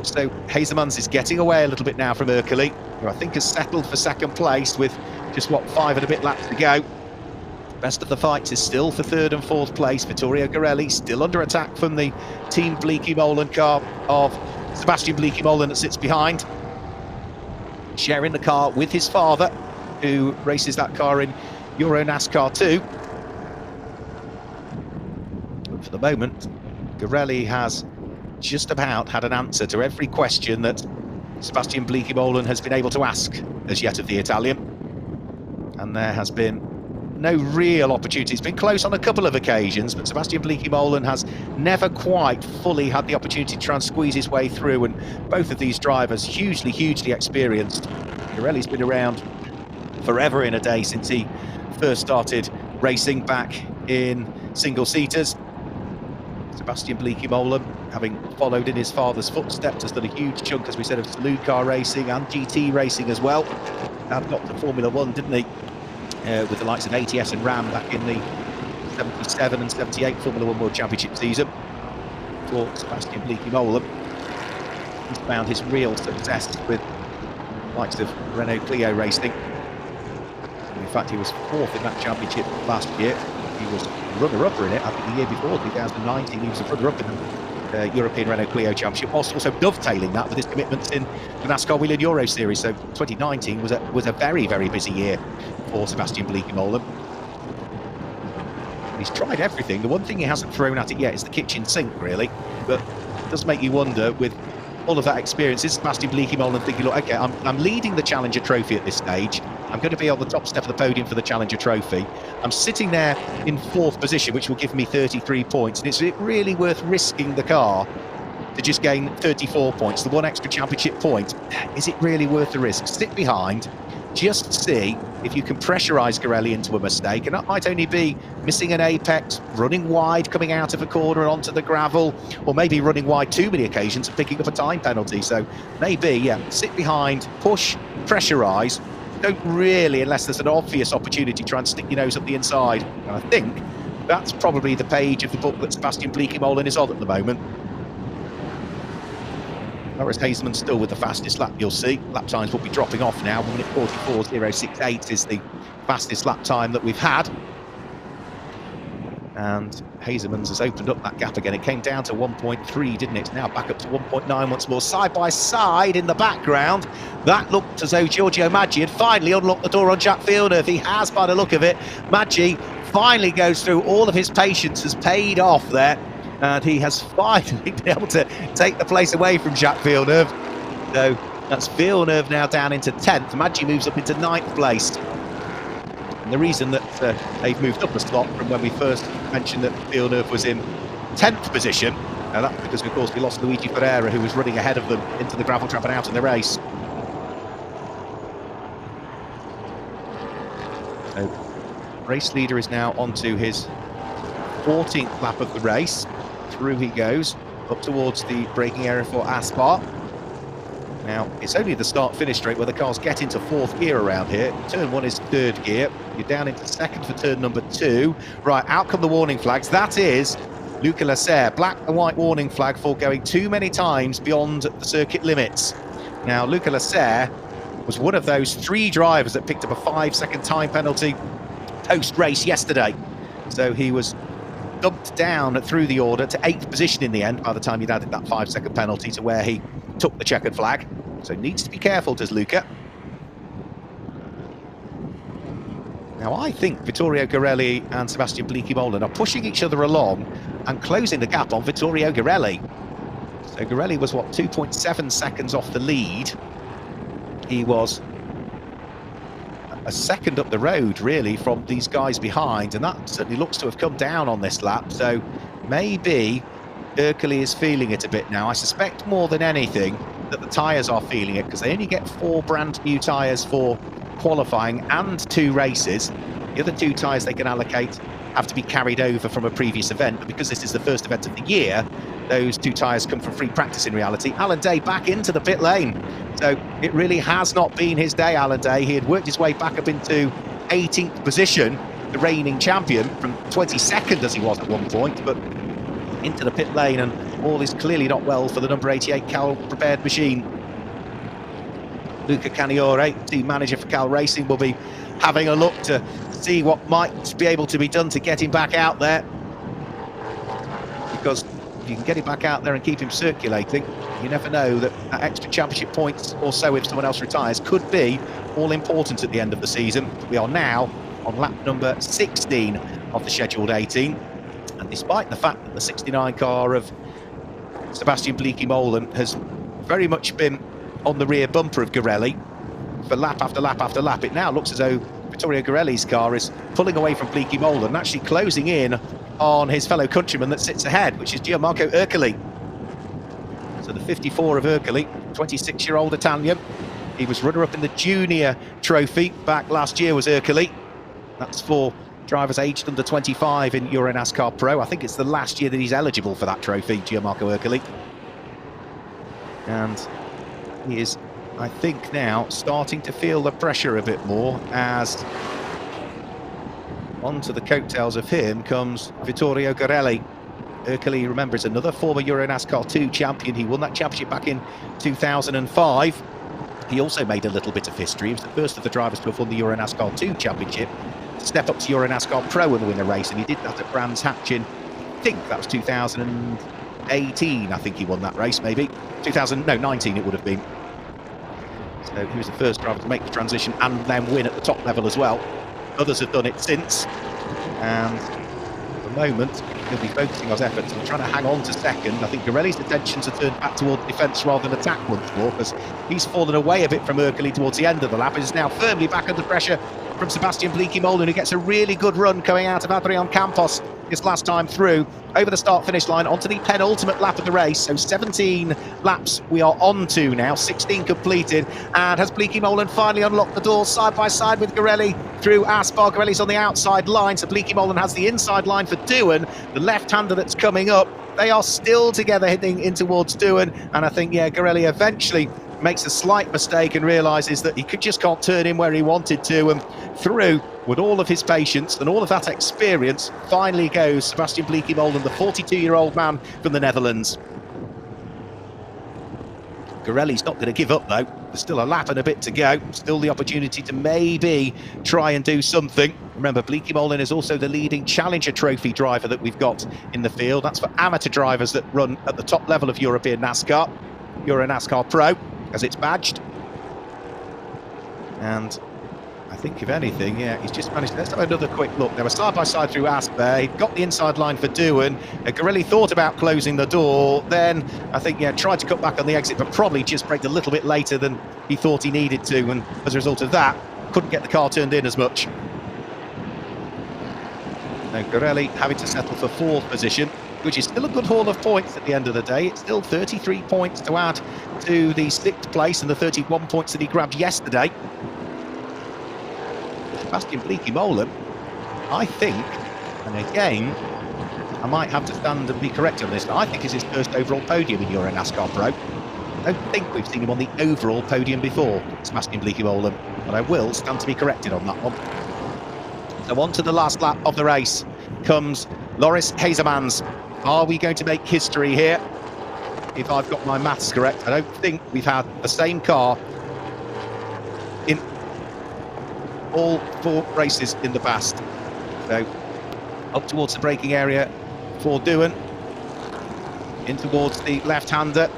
So Hazemans is getting away a little bit now from Ercole, who I think has settled for second place with just, 5 and a bit laps to go. Best of the fights is still for third and fourth place. Vittorio Garelli still under attack from the Team Bleaky Molan car of Sebastian Bleaky Molan that sits behind, sharing the car with his father, who races that car in EuroNASCAR 2. But for the moment, Garelli has just about had an answer to every question that Sebastian Bleaky Molan has been able to ask as yet of the Italian. And there has been no real opportunity. It's been close on a couple of occasions, but Sebastian Bleaky Molan has never quite fully had the opportunity to try and squeeze his way through, and both of these drivers hugely experienced. Garelli's been around forever in a day since he first started racing back in single-seaters. Sebastian Bleaky Molan, having followed in his father's footsteps, has done a huge chunk, as we said, of saloon car racing and GT racing as well. And got to Formula 1, didn't he? With the likes of ATS and Ram back in the 77 and 78 Formula 1 World Championship season. For Sebastian Bleaky Molan, he's found his real success with the likes of Renault Clio racing. In fact, he was fourth in that championship last year. He was runner-upper in it. I think the year before, 2019, he was a runner-up in the European Renault Clio Championship, whilst also dovetailing that with his commitments in the NASCAR Whelen Euro Series. So 2019 was a very busy year for Sebastian Bleaky Molan. He's tried everything. The one thing he hasn't thrown at it yet is the kitchen sink, really. But it does make you wonder, with all of that experience, is Sebastian Bleaky Molan thinking, look, okay, I'm leading the Challenger Trophy at this stage. I'm going to be on the top step of the podium for the Challenger Trophy. I'm sitting there in fourth position, which will give me 33 points. And is it really worth risking the car to just gain 34 points, the one extra championship point. Is it really worth the risk? Sit behind, just see if you can pressurise Garelli into a mistake, and that might only be missing an apex, running wide, coming out of a corner and onto the gravel, or maybe running wide too many occasions and picking up a time penalty. So maybe, yeah, sit behind, push, pressurise. Don't really, unless there's an obvious opportunity, try and stick your nose up the inside. And I think that's probably the page of the book that Sebastian Bleekemolen is on at the moment. Whereas Hazeman's still with the fastest lap, you'll see. Lap times will be dropping off now. 1 minute 44.068 is the fastest lap time that we've had. And Hazeman's has opened up that gap again. It came down to 1.3, didn't it? It's now back up to 1.9 once more. Side by side in the background. That looked as though Giorgio Maggi had finally unlocked the door on Jack Villeneuve. He has, by the look of it. Maggi finally goes through. All of his patience has paid off there. And he has finally been able to take the place away from Jacques Villeneuve. So that's Villeneuve now down into 10th. Maggi moves up into 9th place. And the reason that they've moved up a slot from when we first mentioned that Villeneuve was in 10th position, and that's because, of course, we lost Luigi Ferreira, who was running ahead of them into the gravel trap and out in the race. So, race leader is now onto his 14th lap of the race. Through he goes, up towards the braking area for Aspar. Now, it's only the start-finish straight where the cars get into 4th gear around here. Turn 1 is 3rd gear. You're down into 2nd for turn number 2. Right, out come the warning flags. That is Luca Lasserre. Black and white warning flag for going too many times beyond the circuit limits. Now, Luca Lasserre was one of those 3 drivers that picked up a 5-second time penalty post-race yesterday. So he was dumped down through the order to 8th position in the end by the time he'd added that 5-second penalty to where he took the checkered flag. So needs to be careful, does Luca. Now I think Vittorio Garelli and Sebastian Bleekemolen are pushing each other along and closing the gap on Vittorio Garelli. So Garelli was, what, 2.7 seconds off the lead. He was a second up the road, really, from these guys behind, and that certainly looks to have come down on this lap. So maybe Ercole is feeling it a bit now. I suspect more than anything that the tyres are feeling it, because they only get 4 brand new tyres for qualifying and 2 races. The other 2 tyres they can allocate have to be carried over from a previous event, but because this is the first event of the year, those 2 tyres come from free practice in reality. Alan Day back into the pit lane. So it really has not been his day, Alan Day. He had worked his way back up into 18th position, the reigning champion, from 22nd as he was at one point, but into the pit lane, and all is clearly not well for the number 88 Cal prepared machine. Luca Caniore, team manager for Cal Racing, will be having a look to see what might be able to be done to get him back out there, because if you can get him back out there and keep him circulating, you never know that extra championship points or so, if someone else retires, could be all important at the end of the season. We are now on lap number 16 of the scheduled 18, and despite the fact that the 69 car of Sebastian Bleekemolen has very much been on the rear bumper of Garelli for lap after lap after lap, it now looks as though Vittorio Garelli's car is pulling away from Bleekemolen and actually closing in on his fellow countryman that sits ahead, which is Gianmarco Ercole. So the 54 of Ercole, 26-year-old Italian. He was runner-up in the junior trophy back last year, was Ercole. That's for drivers aged under 25 in EuroNASCAR Pro. I think it's the last year that he's eligible for that trophy, Gianmarco Ercole. And he is, I think, now starting to feel the pressure a bit more, as onto the coattails of him comes Vittorio Garelli. Ercole, remember, is another former EuroNASCAR 2 champion. He won that championship back in 2005. He also made a little bit of history. He was the first of the drivers to have won the EuroNASCAR 2 championship, to step up to EuroNASCAR Pro and win a race, and he did that at Brands Hatch in, I think that was 2018, I think he won that race, maybe. 19 it would have been. So he was the first driver to make the transition and then win at the top level as well. Others have done it since, and at the moment he'll be focusing his efforts on trying to hang on to second. I think Garelli's attentions are turned back toward defence rather than attack once more, because he's fallen away a bit from Ercole towards the end of the lap. He's now firmly back under pressure from Sebastian Bleekie-Molen, who gets a really good run coming out of Adrian Campos this last time through, over the start-finish line, onto the penultimate lap of the race. So 17 laps we are on to now, 16 completed, and has Bleekie-Molen finally unlocked the door side by side with Garelli through Aspar. Garelli's on the outside line, so Bleekie-Molen has the inside line for Doohan, the left-hander that's coming up. They are still together heading in towards Doohan, and I think, yeah, Garelli eventually makes a slight mistake and realises that he just can't turn in where he wanted to, and through with all of his patience and all of that experience, finally goes Sebastian Bleekie-Molen, the 42-year-old man from the Netherlands. Garelli's not going to give up though. There's still a lap and a bit to go. Still the opportunity to maybe try and do something. Remember, Bleekie-Molen is also the leading Challenger Trophy driver that we've got in the field. That's for amateur drivers that run at the top level of European NASCAR, EuroNASCAR Pro, as it's badged. And I think, if anything, yeah, he's just managed. Let's have another quick look. They were side by side through Asper, got the inside line for Doohan. Garelli thought about closing the door, then I think, yeah, tried to cut back on the exit, but probably just braked a little bit later than he thought he needed to, and as a result of that, couldn't get the car turned in as much. Now Garelli having to settle for 4th position, which is still a good haul of points at the end of the day. It's still 33 points to add to the 6th place and the 31 points that he grabbed yesterday. Sebastian Bleekie-Molen, I think, and again, I might have to stand and be correct on this, but I think it's his first overall podium in EuroNASCAR Pro. I don't think we've seen him on the overall podium before, Sebastian Bleekie-Molen, but I will stand to be corrected on that one. So on to the last lap of the race comes Loris Hazemans. Are we going to make history here? If I've got my maths correct, I don't think we've had the same car in all 4 races in the past. So up towards the braking area for Doohan, in towards the left-hander.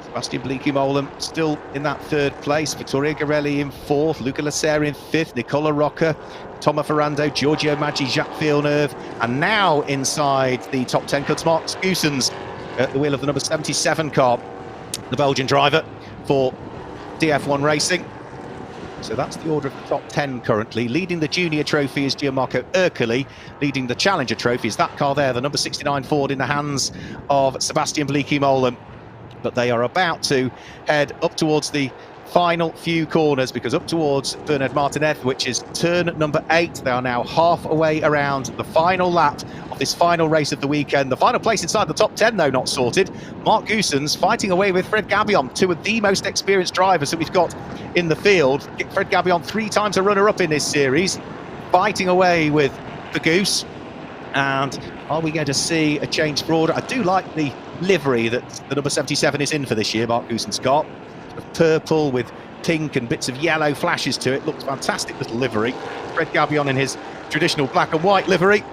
Sebastian Bleekie-Molen still in that 3rd place. Vittorio Garelli in 4th, Luca Lasera in 5th, Nicola Rocca, Tomo Ferrando, Giorgio Maggi, Jacques Villeneuve, and now inside the top 10 comes Mark Goosens at the wheel of the number 77 car, the Belgian driver for DF1 Racing. So that's the order of the top 10 currently. Leading the junior trophy is Gianmarco Ercoli. Leading the Challenger trophy is that car there, the number 69 Ford, in the hands of Sebastian Bleekie-Molen. But they are about to head up towards the final few corners, because up towards Bernard Martinez, which is turn number 8, they are now halfway around the final lap of this final race of the weekend. The final place inside the top 10, though, not sorted. Mark Goosens fighting away with Fred Gabion, 2 of the most experienced drivers that we've got in the field. Fred Gabion 3 times a runner-up in this series, fighting away with the Goose. And are we going to see a change for order? I do like the livery that the number 77 is in for this year, Mark Goosens' car. Sort of purple with pink and bits of yellow flashes to it. Looks fantastic little livery. Fred Gabion in his traditional black and white livery.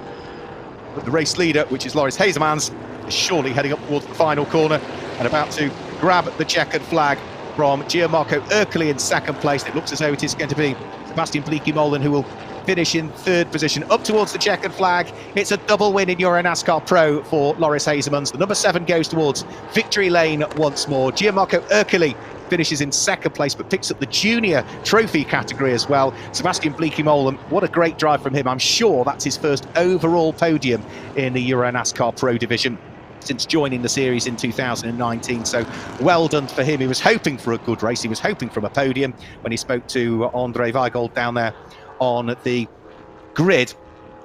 But the race leader, which is Loris Hazemans, is surely heading up towards the final corner and about to grab the checkered flag from Gianmarco Ercoli in 2nd place. It looks as though it is going to be Sebastian Bleekie-Molen who will finish in 3rd position, up towards the checkered flag. It's a double win in EuroNASCAR Pro for Loris Hazemans. The number 7 goes towards victory lane once more. Gianmarco Ercoli finishes in 2nd place, but picks up the junior trophy category as well. Sebastian Bleekie-Molen, what a great drive from him. I'm sure that's his first overall podium in the EuroNASCAR Pro division since joining the series in 2019, so well done for him. He was hoping for a good race, he was hoping for a podium when he spoke to Andre Weigold down there on the grid,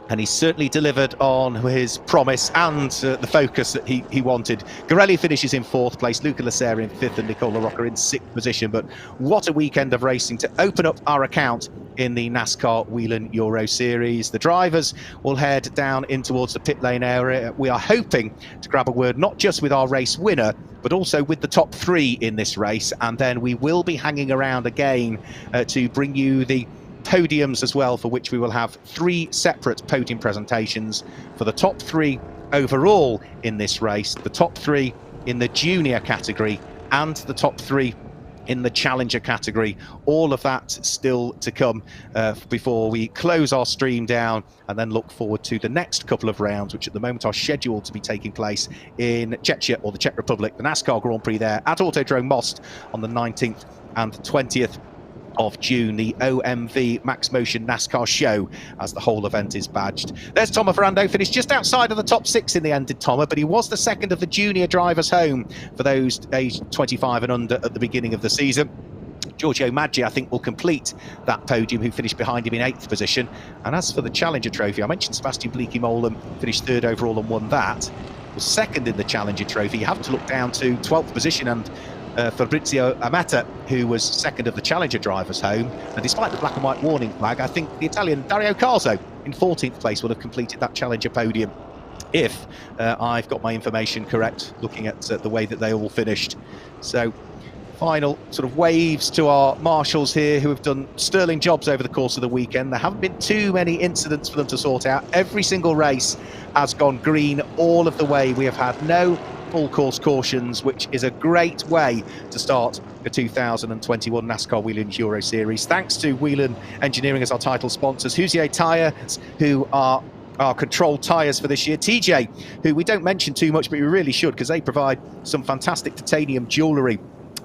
and he certainly delivered on his promise and the focus that he wanted. Garelli finishes in 4th place, Luca Lasera in 5th, and Nicola Rocca in 6th position. But what a weekend of racing to open up our account in the NASCAR Whelen Euro Series. The drivers will head down in towards the pit lane area. We are hoping to grab a word not just with our race winner, but also with the top 3 in this race, and then we will be hanging around again to bring you the podiums as well, for which we will have 3 separate podium presentations for the top 3 overall in this race, the top 3 in the junior category, and the top 3 in the Challenger category. All of that still to come before we close our stream down and then look forward to the next couple of rounds, which at the moment are scheduled to be taking place in Czechia, or the Czech Republic, the NASCAR Grand Prix there at Autodrome Most on the 19th and 20th of June, the OMV Max Motion NASCAR show, as the whole event is badged. There's Tormo Ferrando, finished just outside of the top 6 in the end, did Tormo, but he was the second of the junior drivers home for those aged 25 and under at the beginning of the season. Giorgio Maggi, I think, will complete that podium, who finished behind him in 8th position. And as for the Challenger Trophy, I mentioned Sebastian Bleekemolen finished 3rd overall and won that. Was 2nd in the Challenger Trophy. You have to look down to 12th position and Fabrizio Amata, who was 2nd of the Challenger drivers home. And despite the black and white warning flag, I think the Italian Dario Carzo in 14th place will have completed that Challenger podium, if I've got my information correct, looking at the way that they all finished. So final sort of waves to our marshals here, who have done sterling jobs over the course of the weekend. There haven't been too many incidents for them to sort out. Every single race has gone green all of the way. We have had no full course cautions, which is a great way to start the 2021 NASCAR Whelen Euro Series. Thanks to Whelen Engineering as our title sponsors, Hoosier Tyres, who are our controlled tyres for this year, TJ, who we don't mention too much, but we really should, because they provide some fantastic titanium jewellery.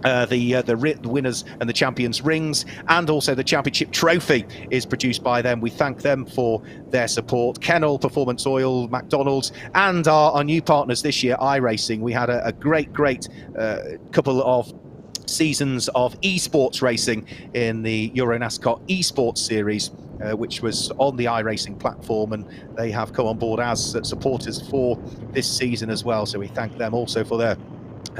The winners and the champions rings, and also the championship trophy is produced by them. We thank them for their support. Kennel, Performance Oil, McDonald's, and our new partners this year, iRacing. We had a great couple of seasons of esports racing in the EuroNASCAR esports series, which was on the iRacing platform, and they have come on board as supporters for this season as well. So we thank them also for their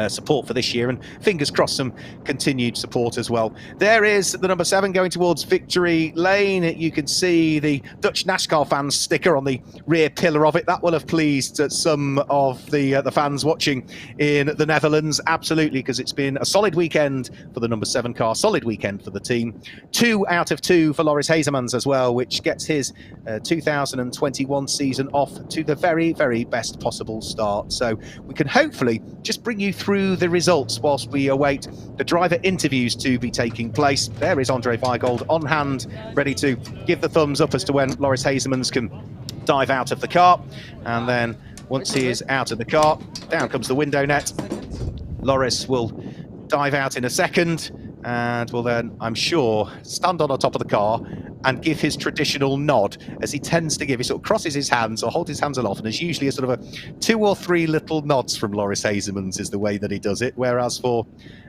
support for this year, and fingers crossed some continued support as well. There is the number 7 going towards victory lane. You can see the Dutch NASCAR fans sticker on the rear pillar of it. That will have pleased some of the fans watching in the Netherlands, absolutely, because it's been a solid weekend for the number 7 car, solid weekend for the team. 2 out of 2 for Loris Hazemans as well, which gets his 2021 season off to the very, very best possible start. So we can hopefully just bring you through the results whilst we await the driver interviews to be taking place. There is Andre Weigold on hand, ready to give the thumbs up as to when Loris Hazemans can dive out of the car. And then once he is out of the car, down comes the window net. Loris will dive out in a second and will then, I'm sure, stand on the top of the car and give his traditional nod, as he tends to give. He sort of crosses his hands or holds his hands aloft, and there's usually a sort of a 2 or 3 little nods from Loris Hazemans is the way that he does it. Whereas for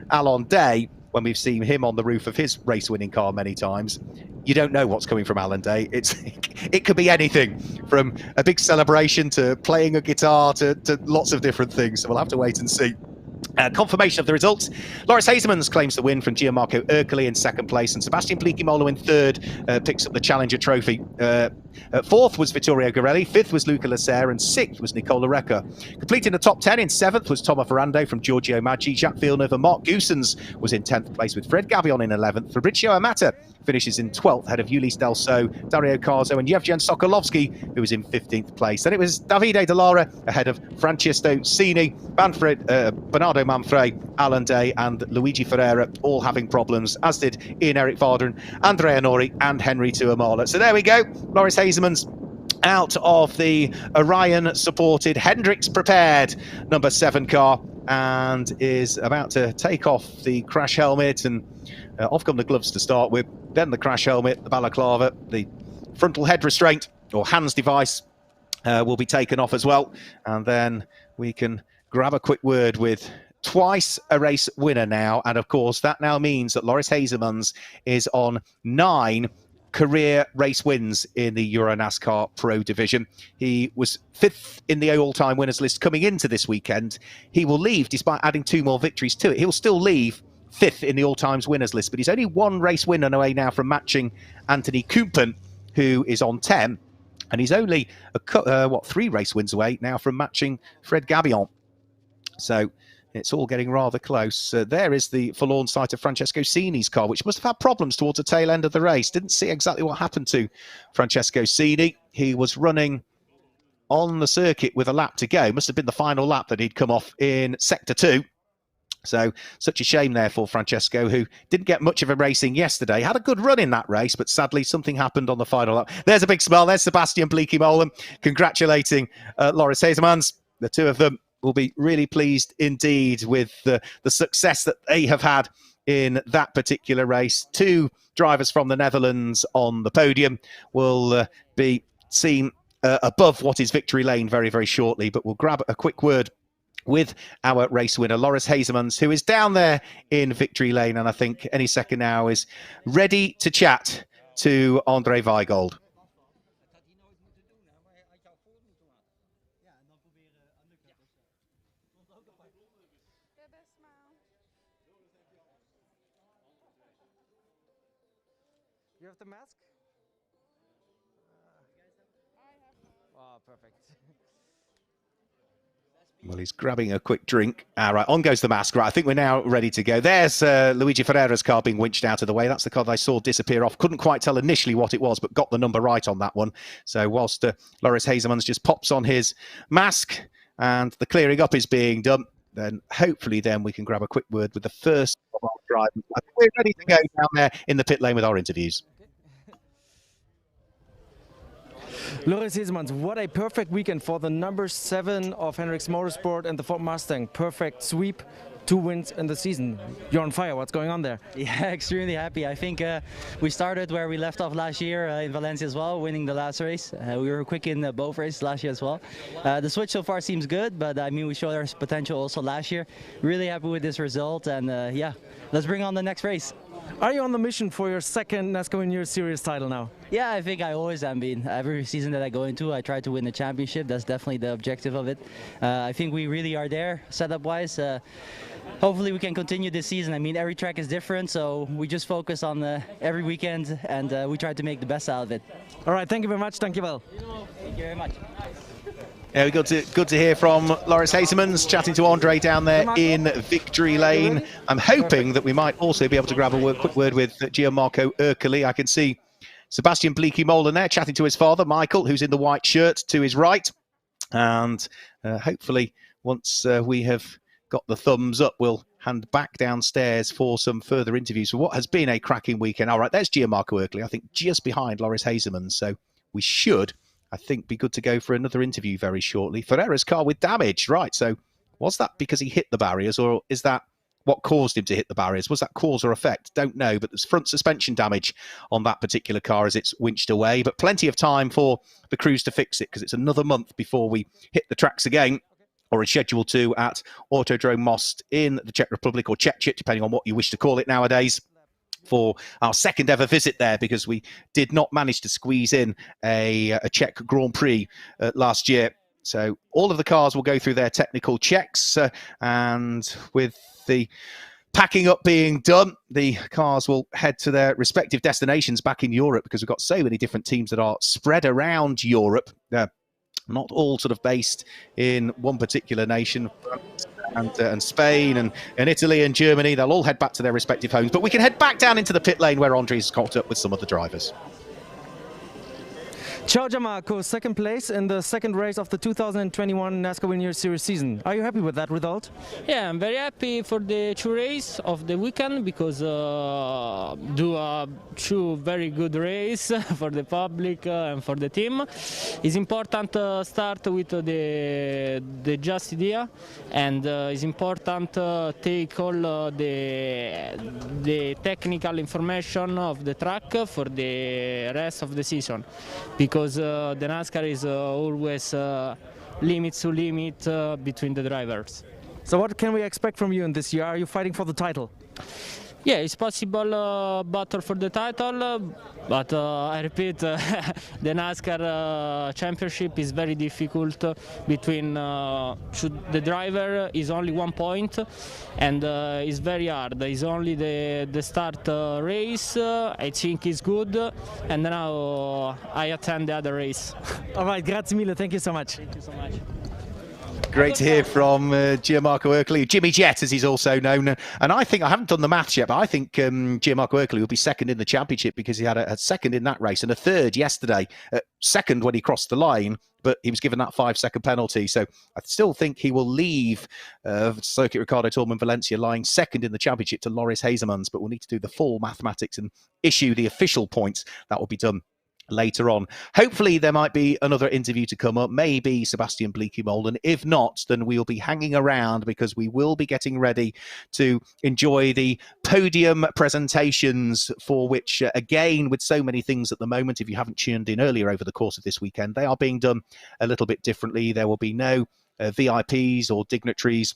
Alon Day, when we've seen him on the roof of his race-winning car many times, you don't know what's coming from Alon Day. It could be anything, from a big celebration to playing a guitar to lots of different things. So we'll have to wait and see. Confirmation of the results. Loris Hazemans claims the win from Gianmarco Ercoli in 2nd place, and Sebastian Bleekemolen in 3rd picks up the Challenger Trophy. 4th was Vittorio Garelli, 5th was Luca Lasser, and 6th was Nicola Recca. Completing the top 10 in 7th was Tormo Ferrando from Giorgio Maggi. Jacques Villeneuve and Mark Goossens was in 10th place, with Fred Gabion in 11th. Fabrizio Amata finishes in 12th, ahead of Ulysse Delso, Dario Carzo, and Yevgen Sokolovsky, who was in 15th place. Then it was Davide De Lara ahead of Francesco Cini, Bernardo Manfredi, Alon Day, and Luigi Ferreira, all having problems, as did Ian-Eric Varderen, Andrea Nori, and Henry Tuamala. So there we go. Loris Hazemans out of the Orion-supported Hendricks prepared number 7 car, and is about to take off the crash helmet, and off come the gloves to start with, then the crash helmet, the balaclava, the frontal head restraint or hands device will be taken off as well, and then we can grab a quick word with twice a race winner now. And of course that now means that Loris Hazemans is on 9 career race wins in the EuroNASCAR Pro Division. He was 5th in the all-time winners list coming into this weekend. He will leave, despite adding 2 more victories to it, he'll still leave 5th in the all-times winners list, but he's only 1 race win away now from matching Anthony Kumpen, who is on 10, and he's only 3 race wins away now from matching Fred Gabion. So it's all getting rather close. There is the forlorn sight of Francesco Cini's car, which must have had problems towards the tail end of the race. Didn't see exactly what happened to Francesco Cini. He was running on the circuit with a lap to go. Must have been the final lap that he'd come off in Sector 2. So such a shame there for Francesco, who didn't get much of a racing yesterday. Had a good run in that race, but sadly something happened on the final lap. There's a big smile. There's Sebastian Bleekemolen congratulating Loris Hazemans. The two of them will be really pleased indeed with the success that they have had in that particular race. Two drivers from the Netherlands on the podium will be seen above what is victory lane very, very shortly. But we'll grab a quick word with our race winner, Loris Hazemans, who is down there in victory lane, and I think any second now is ready to chat to Andre Weigold. You have the mask? Oh, perfect. Well, he's grabbing a quick drink. Right, on goes the mask. Right, I think we're now ready to go. There's Luigi Ferreira's car being winched out of the way. That's the car that I saw disappear off. Couldn't quite tell initially what it was, but got the number right on that one. So whilst Loris Hazemans just pops on his mask and the clearing up is being done, then hopefully then we can grab a quick word with the first driver. I think we're ready to go down there in the pit lane with our interviews. Loris Hazemans, what a perfect weekend for the number 7 of Hendricks Motorsport and the Ford Mustang. Perfect sweep, 2 wins in the season. You're on fire. What's going on there? Yeah, extremely happy. I think we started where we left off last year in Valencia as well, winning the last race. We were quick in both races last year as well. The switch so far seems good, but I mean, we showed our potential also last year. Really happy with this result, and yeah, let's bring on the next race. Are you on the mission for your second NASCAR Winner Series title now? Yeah, I think I always am been. Every season that I go into, I try to win the championship. That's definitely the objective of it. I think we really are there, setup-wise. Hopefully we can continue this season. I mean, every track is different, so we just focus on every weekend, and we try to make the best out of it. All right, thank you very much. Thank you, well. Thank you very much. Yeah, good to hear from Loris Hazemans, chatting to Andre down there in victory lane. I'm hoping that we might also be able to grab a quick word with Gianmarco Ercoli. I can see Sebastian Bleekie-Molen there chatting to his father, Michael, who's in the white shirt to his right. And hopefully once we have got the thumbs up, we'll hand back downstairs for some further interviews for what has been a cracking weekend. All right, there's Gianmarco Ercoli, I think just behind Loris Hazemans. So we should, I think, be good to go for another interview very shortly. Ferreira's car with damage. Right, so was that because he hit the barriers, or is that what caused him to hit the barriers? Was that cause or effect? Don't know, but there's front suspension damage on that particular car as it's winched away. But plenty of time for the crews to fix it, because it's another month before we hit the tracks again, or is scheduled to, at Autodrome Most in the Czech Republic, or Czechit, depending on what you wish to call it nowadays, for our second ever visit there, because we did not manage to squeeze in a Czech Grand Prix last year. So all of the cars will go through their technical checks, and with the packing up being done, the cars will head to their respective destinations back in Europe, because we've got so many different teams that are spread around Europe. Not all sort of based in one particular nation. And Spain and Italy and Germany, they'll all head back to their respective homes. But we can head back down into the pit lane where Andre's caught up with some of the drivers. Ciao Gianmarco, second place in the second race of the 2021 NASCAR Winner Series season. Are you happy with that result? Yeah, I'm very happy for the 2 races of the weekend, because do a 2 very good race for the public and for the team. It's important to start with the just idea, and it's important to take all the technical information of the track for the rest of the season, because the NASCAR is always limit to limit between the drivers. So what can we expect from you in this year? Are you fighting for the title? Yeah, it's possible battle for the title, but I repeat, the NASCAR championship is very difficult. Between the driver is only 1 point, and it's very hard. It's only the start race. I think is good, and now I attend the other race. All right, grazie mille. Thank you so much. Thank you so much. Great to hear from Gianmarco Ercoli, Jimmy Jet as he's also known. And I think, I haven't done the maths yet, but I think Gianmarco Ercoli will be second in the championship, because he had a second in that race and a third yesterday. Second when he crossed the line, but he was given that 5-second penalty. So I still think he will leave Circuit Ricardo Tormo Valencia lying second in the championship to Loris Hazemans, but we'll need to do the full mathematics and issue the official points. That will be done later on. Hopefully there might be another interview to come up, maybe Sebastian Bleekemolen. If not, then we'll be hanging around because we will be getting ready to enjoy the podium presentations, for which, again, with so many things at the moment, if you haven't tuned in earlier over the course of this weekend, they are being done a little bit differently. There will be no VIPs or dignitaries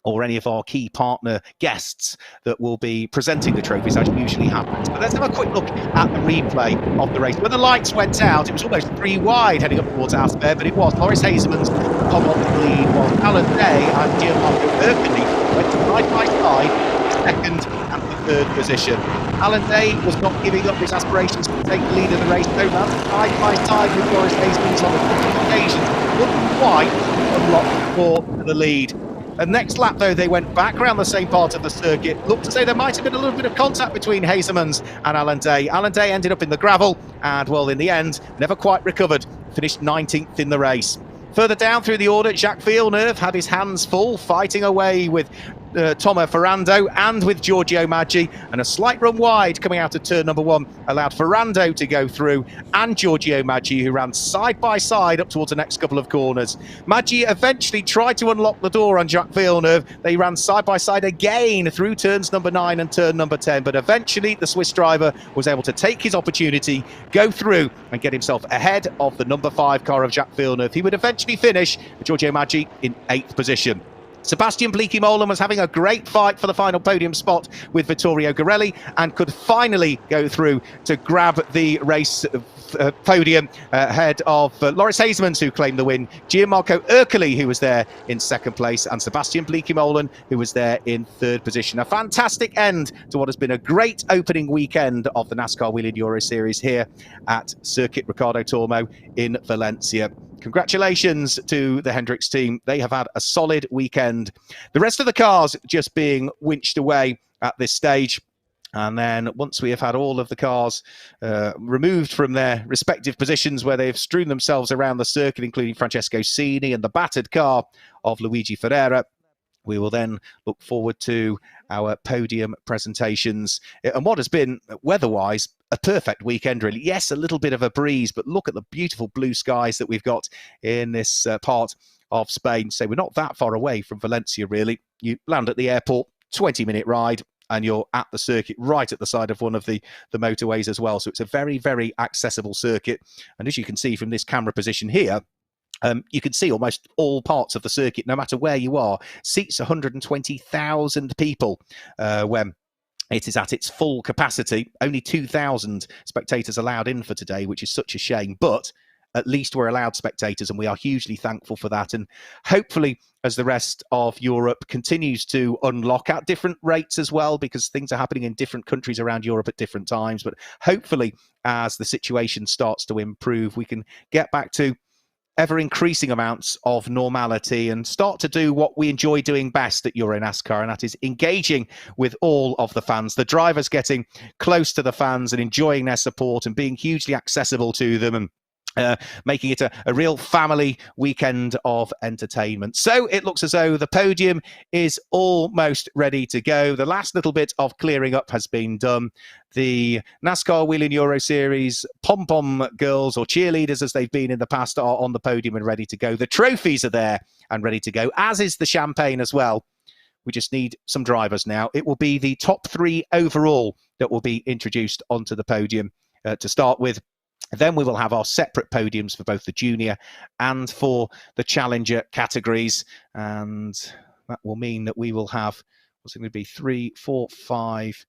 or any of our key partner guests that will be presenting the trophies as usually happens. But let's have a quick look at the replay of the race. When the lights went out, it was almost 3 wide heading up towards Asper, but it was Loris Hazeman's come on the lead, while Alan Day and Gianmarco Ercoli went side by side, second and the third position. Alan Day was not giving up his aspirations to take the lead of the race. No, ran side by side with Loris Hazeman's on a couple of occasions. Couldn't quite unlock for the lead. And next lap, though, they went back around the same part of the circuit. Looked as though there might have been a little bit of contact between Hazemans and Alan Day. Alan Day ended up in the gravel and, well, in the end, never quite recovered. Finished 19th in the race. Further down through the order, Jacques Villeneuve had his hands full, fighting away with Tomo Ferrando and with Giorgio Maggi, and a slight run wide coming out of turn number 1 allowed Ferrando to go through, and Giorgio Maggi, who ran side by side up towards the next couple of corners. Maggi eventually tried to unlock the door on Jacques Villeneuve. They ran side by side again through turns number 9 and turn number 10, but eventually the Swiss driver was able to take his opportunity, go through and get himself ahead of the number 5 car of Jacques Villeneuve. He would eventually finish, Giorgio Maggi, in 8th position. Sebastian Bleekemolen was having a great fight for the final podium spot with Vittorio Garelli and could finally go through to grab the race podium ahead of Loris Hazemans, who claimed the win, Gianmarco Ercoli, who was there in 2nd place, and Sebastian Bleekemolen, who was there in 3rd position. A fantastic end to what has been a great opening weekend of the NASCAR Whelen Euro Series here at Circuit Ricardo Tormo in Valencia. Congratulations to the Hendricks team. They have had a solid weekend. The rest of the cars just being winched away at this stage. And then once we have had all of the cars removed from their respective positions where they've strewn themselves around the circuit, including Francesco Cini and the battered car of Luigi Ferreira, we will then look forward to our podium presentations and what has been, weather-wise, a perfect weekend, really. Yes, a little bit of a breeze, but look at the beautiful blue skies that we've got in this part of Spain. So we're not that far away from Valencia, really. You land at the airport, 20-minute ride, and you're at the circuit right at the side of one of the motorways as well. So it's a very, very accessible circuit. And as you can see from this camera position here, you can see almost all parts of the circuit, no matter where you are. Seats 120,000 people when it is at its full capacity. Only 2,000 spectators allowed in for today, which is such a shame. But at least we're allowed spectators, and we are hugely thankful for that. And hopefully, as the rest of Europe continues to unlock at different rates as well, because things are happening in different countries around Europe at different times. But hopefully, as the situation starts to improve, we can get back to ever increasing amounts of normality and start to do what we enjoy doing best at EuroNASCAR, and that is engaging with all of the fans, the drivers getting close to the fans and enjoying their support and being hugely accessible to them, and making it a real family weekend of entertainment. So it looks as though the podium is almost ready to go. The last little bit of clearing up has been done. The NASCAR Whelen Euro Series pom-pom girls, or cheerleaders as they've been in the past, are on the podium and ready to go. The trophies are there and ready to go, as is the champagne as well. We just need some drivers now. It will be the top 3 overall that will be introduced onto the podium to start with. Then we will have our separate podiums for both the junior and for the challenger categories. And that will mean that we will have, what's it going to be, 3, 4, 5,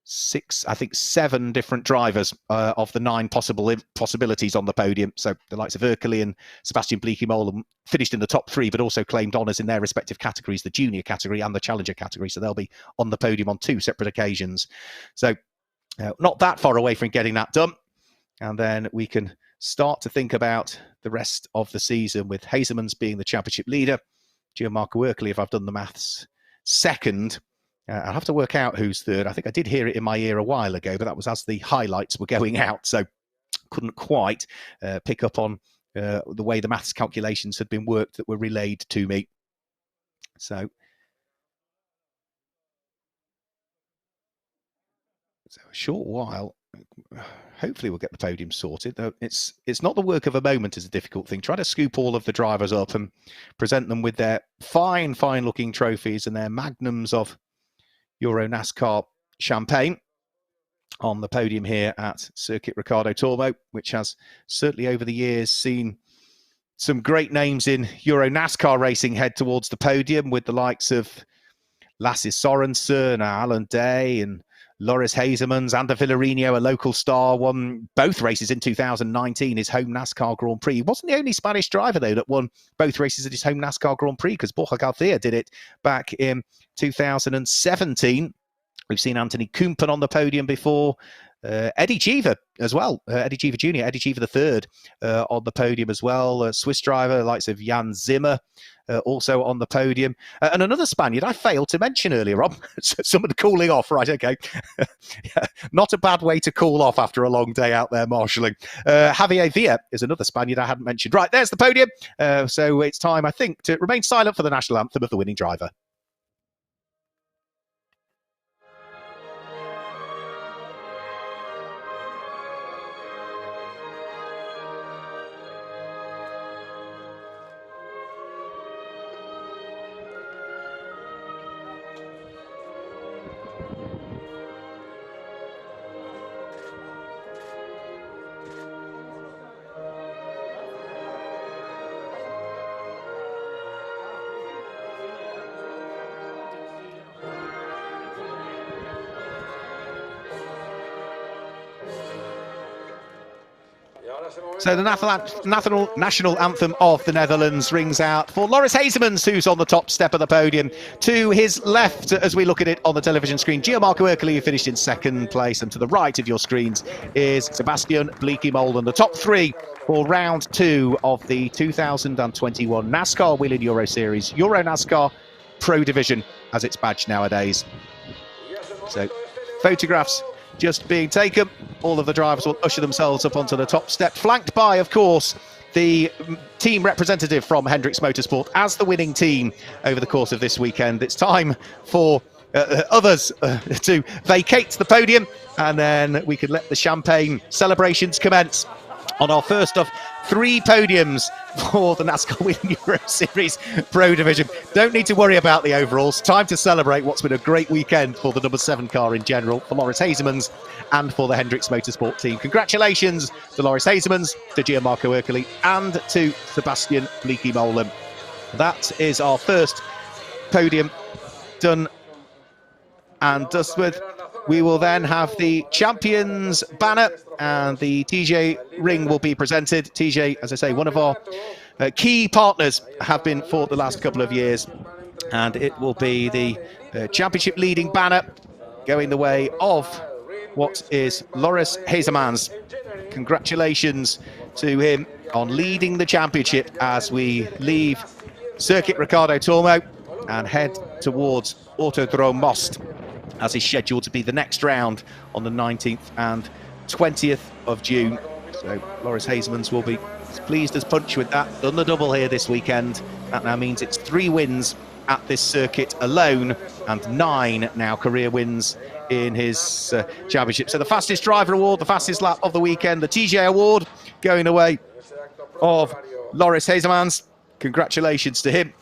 6, I think 7 different drivers of the 9 possibilities on the podium. So the likes of Ercoli and Sebastian Bleekemolen finished in the top 3, but also claimed honours in their respective categories, the junior category and the challenger category. So they'll be on the podium on 2 separate occasions. So not that far away from getting that done. And then we can start to think about the rest of the season, with Hazemans being the championship leader, Gianmarco Ercoli, if I've done the maths, second. I'll have to work out who's third. I think I did hear it in my ear a while ago, but that was as the highlights were going out. So couldn't quite pick up on the way the maths calculations had been worked that were relayed to me. So a short while hopefully we'll get the podium sorted. Though it's not the work of a moment is a difficult thing. Try to scoop all of the drivers up and present them with their fine looking trophies and their magnums of EuroNASCAR champagne on the podium here at Circuit Ricardo Tormo, which has certainly over the years seen some great names in EuroNASCAR racing head towards the podium, with the likes of Lasse Sorensen, Alan Day, and Loris Hazemans. Ander Villarino, a local star, won both races in 2019, his home NASCAR Grand Prix. He wasn't the only Spanish driver, though, that won both races at his home NASCAR Grand Prix, because Borja Garcia did it back in 2017. We've seen Anthony Kumpen on the podium before. Eddie Cheever as well. Eddie Cheever Jr., Eddie Cheever III on the podium as well. Swiss driver, likes of Jan Zimmer, also on the podium. And another Spaniard I failed to mention earlier on. Someone cooling off, right, okay. Yeah, not a bad way to cool off after a long day out there marshalling. Javier Villa is another Spaniard I hadn't mentioned. Right, there's the podium. So it's time, I think, to remain silent for the national anthem of the winning driver. So the national anthem of the Netherlands rings out for Loris Hazemans, who's on the top step of the podium. To his left, as we look at it on the television screen, Gianmarco Ercoli, who finished in second place. And to the right of your screens is Sebastian Bleekemolen. The top three for round two of the 2021 NASCAR Whelen Euro Series, EuroNASCAR Pro Division, as it's badged nowadays. So photographs just being taken. All of the drivers will usher themselves up onto the top step, flanked by, of course, the team representative from Hendricks Motorsport as the winning team over the course of this weekend. It's time for others to vacate the podium, and then we can let the champagne celebrations commence on our first of three podiums for the NASCAR Whelen Euro Series Pro Division. Don't need to worry about the overalls. Time to celebrate what's been a great weekend for the number 7 car in general, for Loris Hazemans and for the Hendricks Motorsport team. Congratulations to Loris Hazemans, to Gianmarco Ercoli, and to Sebastian Bleekemolen. That is our first podium done and dusted with. We will then have the champions banner, and the TJ ring will be presented. TJ, as I say, one of our key partners have been for the last couple of years, and it will be the championship leading banner going the way of what is Loris Hazemans. Congratulations to him on leading the championship as we leave Circuit Ricardo Tormo and head towards Autodrome Most, as is scheduled to be the next round on the 19th and 20th of June. So Loris Hazemans will be as pleased as punch with that. Done the double here this weekend. That now means it's 3 wins at this circuit alone, and 9 now career wins in his championship. So the fastest driver award, the fastest lap of the weekend, the TJ award going away of Loris Hazemans. Congratulations to him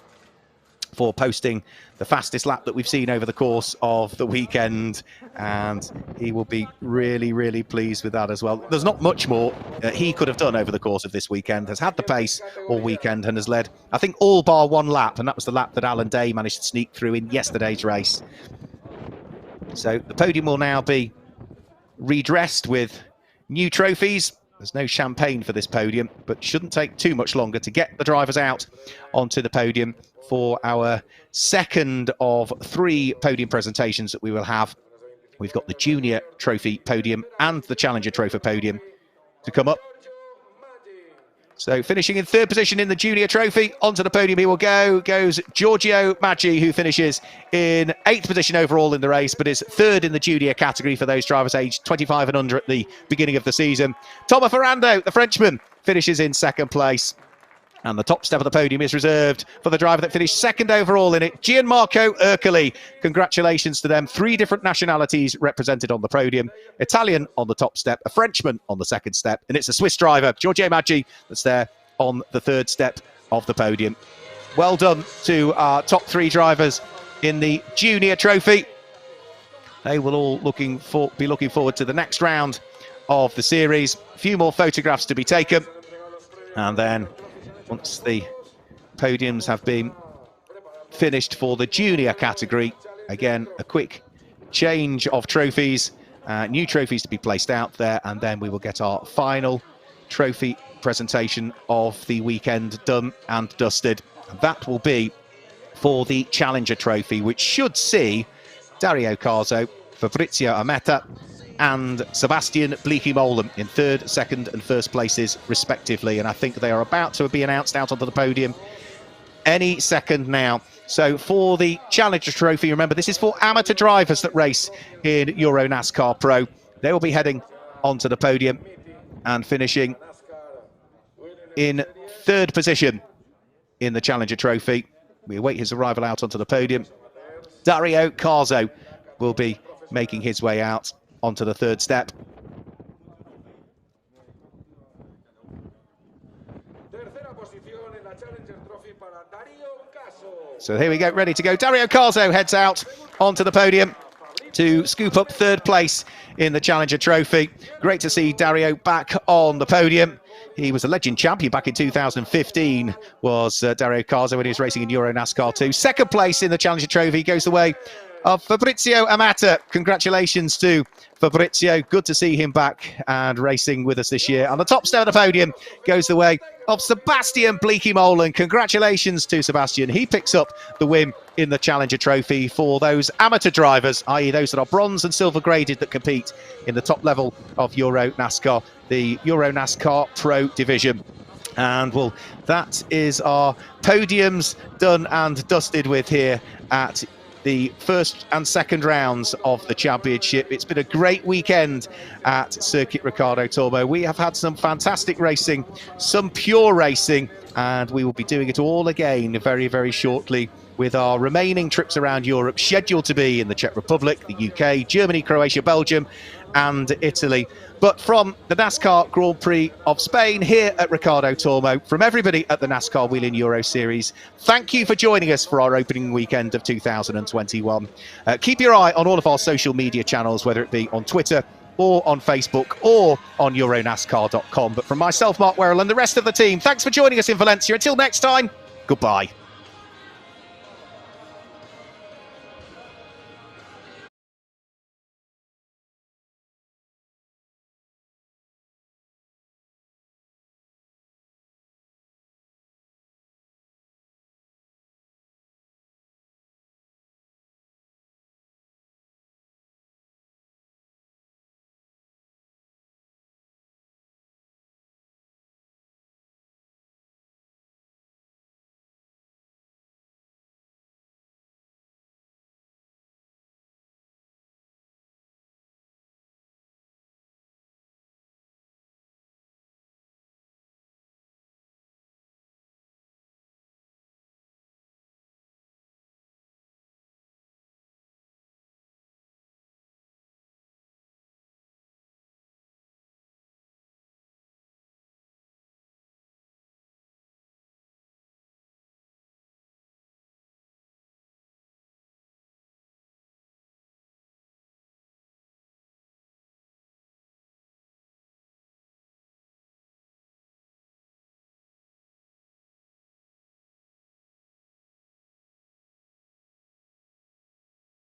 for posting the fastest lap that we've seen over the course of the weekend, and he will be really pleased with that as well. There's not much more he could have done over the course of this weekend. Has had the pace all weekend and has led, I think, all bar 1 lap, and that was the lap that Alan Day managed to sneak through in yesterday's race. So the podium will now be redressed with new trophies. There's no champagne for this podium, but shouldn't take too much longer to get the drivers out onto the podium for our second of 3 podium presentations that we will have. We've got the Junior Trophy podium and the Challenger Trophy podium to come up. So finishing in 3rd position in the Junior Trophy, onto the podium he will goes Giorgio Maggi, who finishes in 8th position overall in the race, but is 3rd in the Junior category for those drivers aged 25 and under at the beginning of the season. Tormo Ferrando, the Frenchman, finishes in 2nd place. And the top step of the podium is reserved for the driver that finished second overall in it, Gianmarco Ercoli. Congratulations to them. 3 different nationalities represented on the podium. Italian on the top step, a Frenchman on the second step, and it's a Swiss driver, Giorgio Maggi, that's there on the third step of the podium. Well done to our top 3 drivers in the Junior Trophy. They will all be looking forward to the next round of the series. A few more photographs to be taken, and then once the podiums have been finished for the junior category, again, a quick change of trophies, new trophies to be placed out there, and then we will get our final trophy presentation of the weekend done and dusted. And that will be for the Challenger Trophy, which should see Dario Carzo, Fabrizio Ametta and Sebastian Bleekemolen in third, second and first places respectively, and I think they are about to be announced out onto the podium any second now. So for the Challenger Trophy, remember this is for amateur drivers that race in EuroNASCAR Pro. They will be heading onto the podium and finishing in third position in the Challenger Trophy. We await his arrival out onto the podium. Dario Carzo will be making his way out onto the third step. So here we go, ready to go. Dario Carzo heads out onto the podium to scoop up third place in the Challenger Trophy. Great to see Dario back on the podium. He was a legend champion back in 2015, was Dario Carzo when he was racing in EuroNASCAR 2. Second place in the Challenger Trophy goes the way of Fabrizio Amata. Congratulations to Fabrizio. Good to see him back and racing with us this year. On the top step of the podium goes the way of Sebastian Bleekemolen. Congratulations to Sebastian. He picks up the win in the Challenger Trophy for those amateur drivers, i.e. those that are bronze and silver graded that compete in the top level of EuroNASCAR, the EuroNASCAR Pro Division. And well, that is our podiums done and dusted with here at the first and second rounds of the championship. It's been a great weekend at Circuit Ricardo Tormo. We have had some fantastic racing, some pure racing, and we will be doing it all again very, very shortly with our remaining trips around Europe scheduled to be in the Czech Republic, the UK, Germany, Croatia, Belgium and Italy. But from the NASCAR Grand Prix of Spain here at Ricardo Tormo, from everybody at the NASCAR Whelen Euro Series, thank you for joining us for our opening weekend of 2021. Keep your eye on all of our social media channels, whether it be on Twitter or on Facebook or on EuroNASCAR.com. But from myself, Mark Whelen, and the rest of the team, thanks for joining us in Valencia. Until next time, goodbye.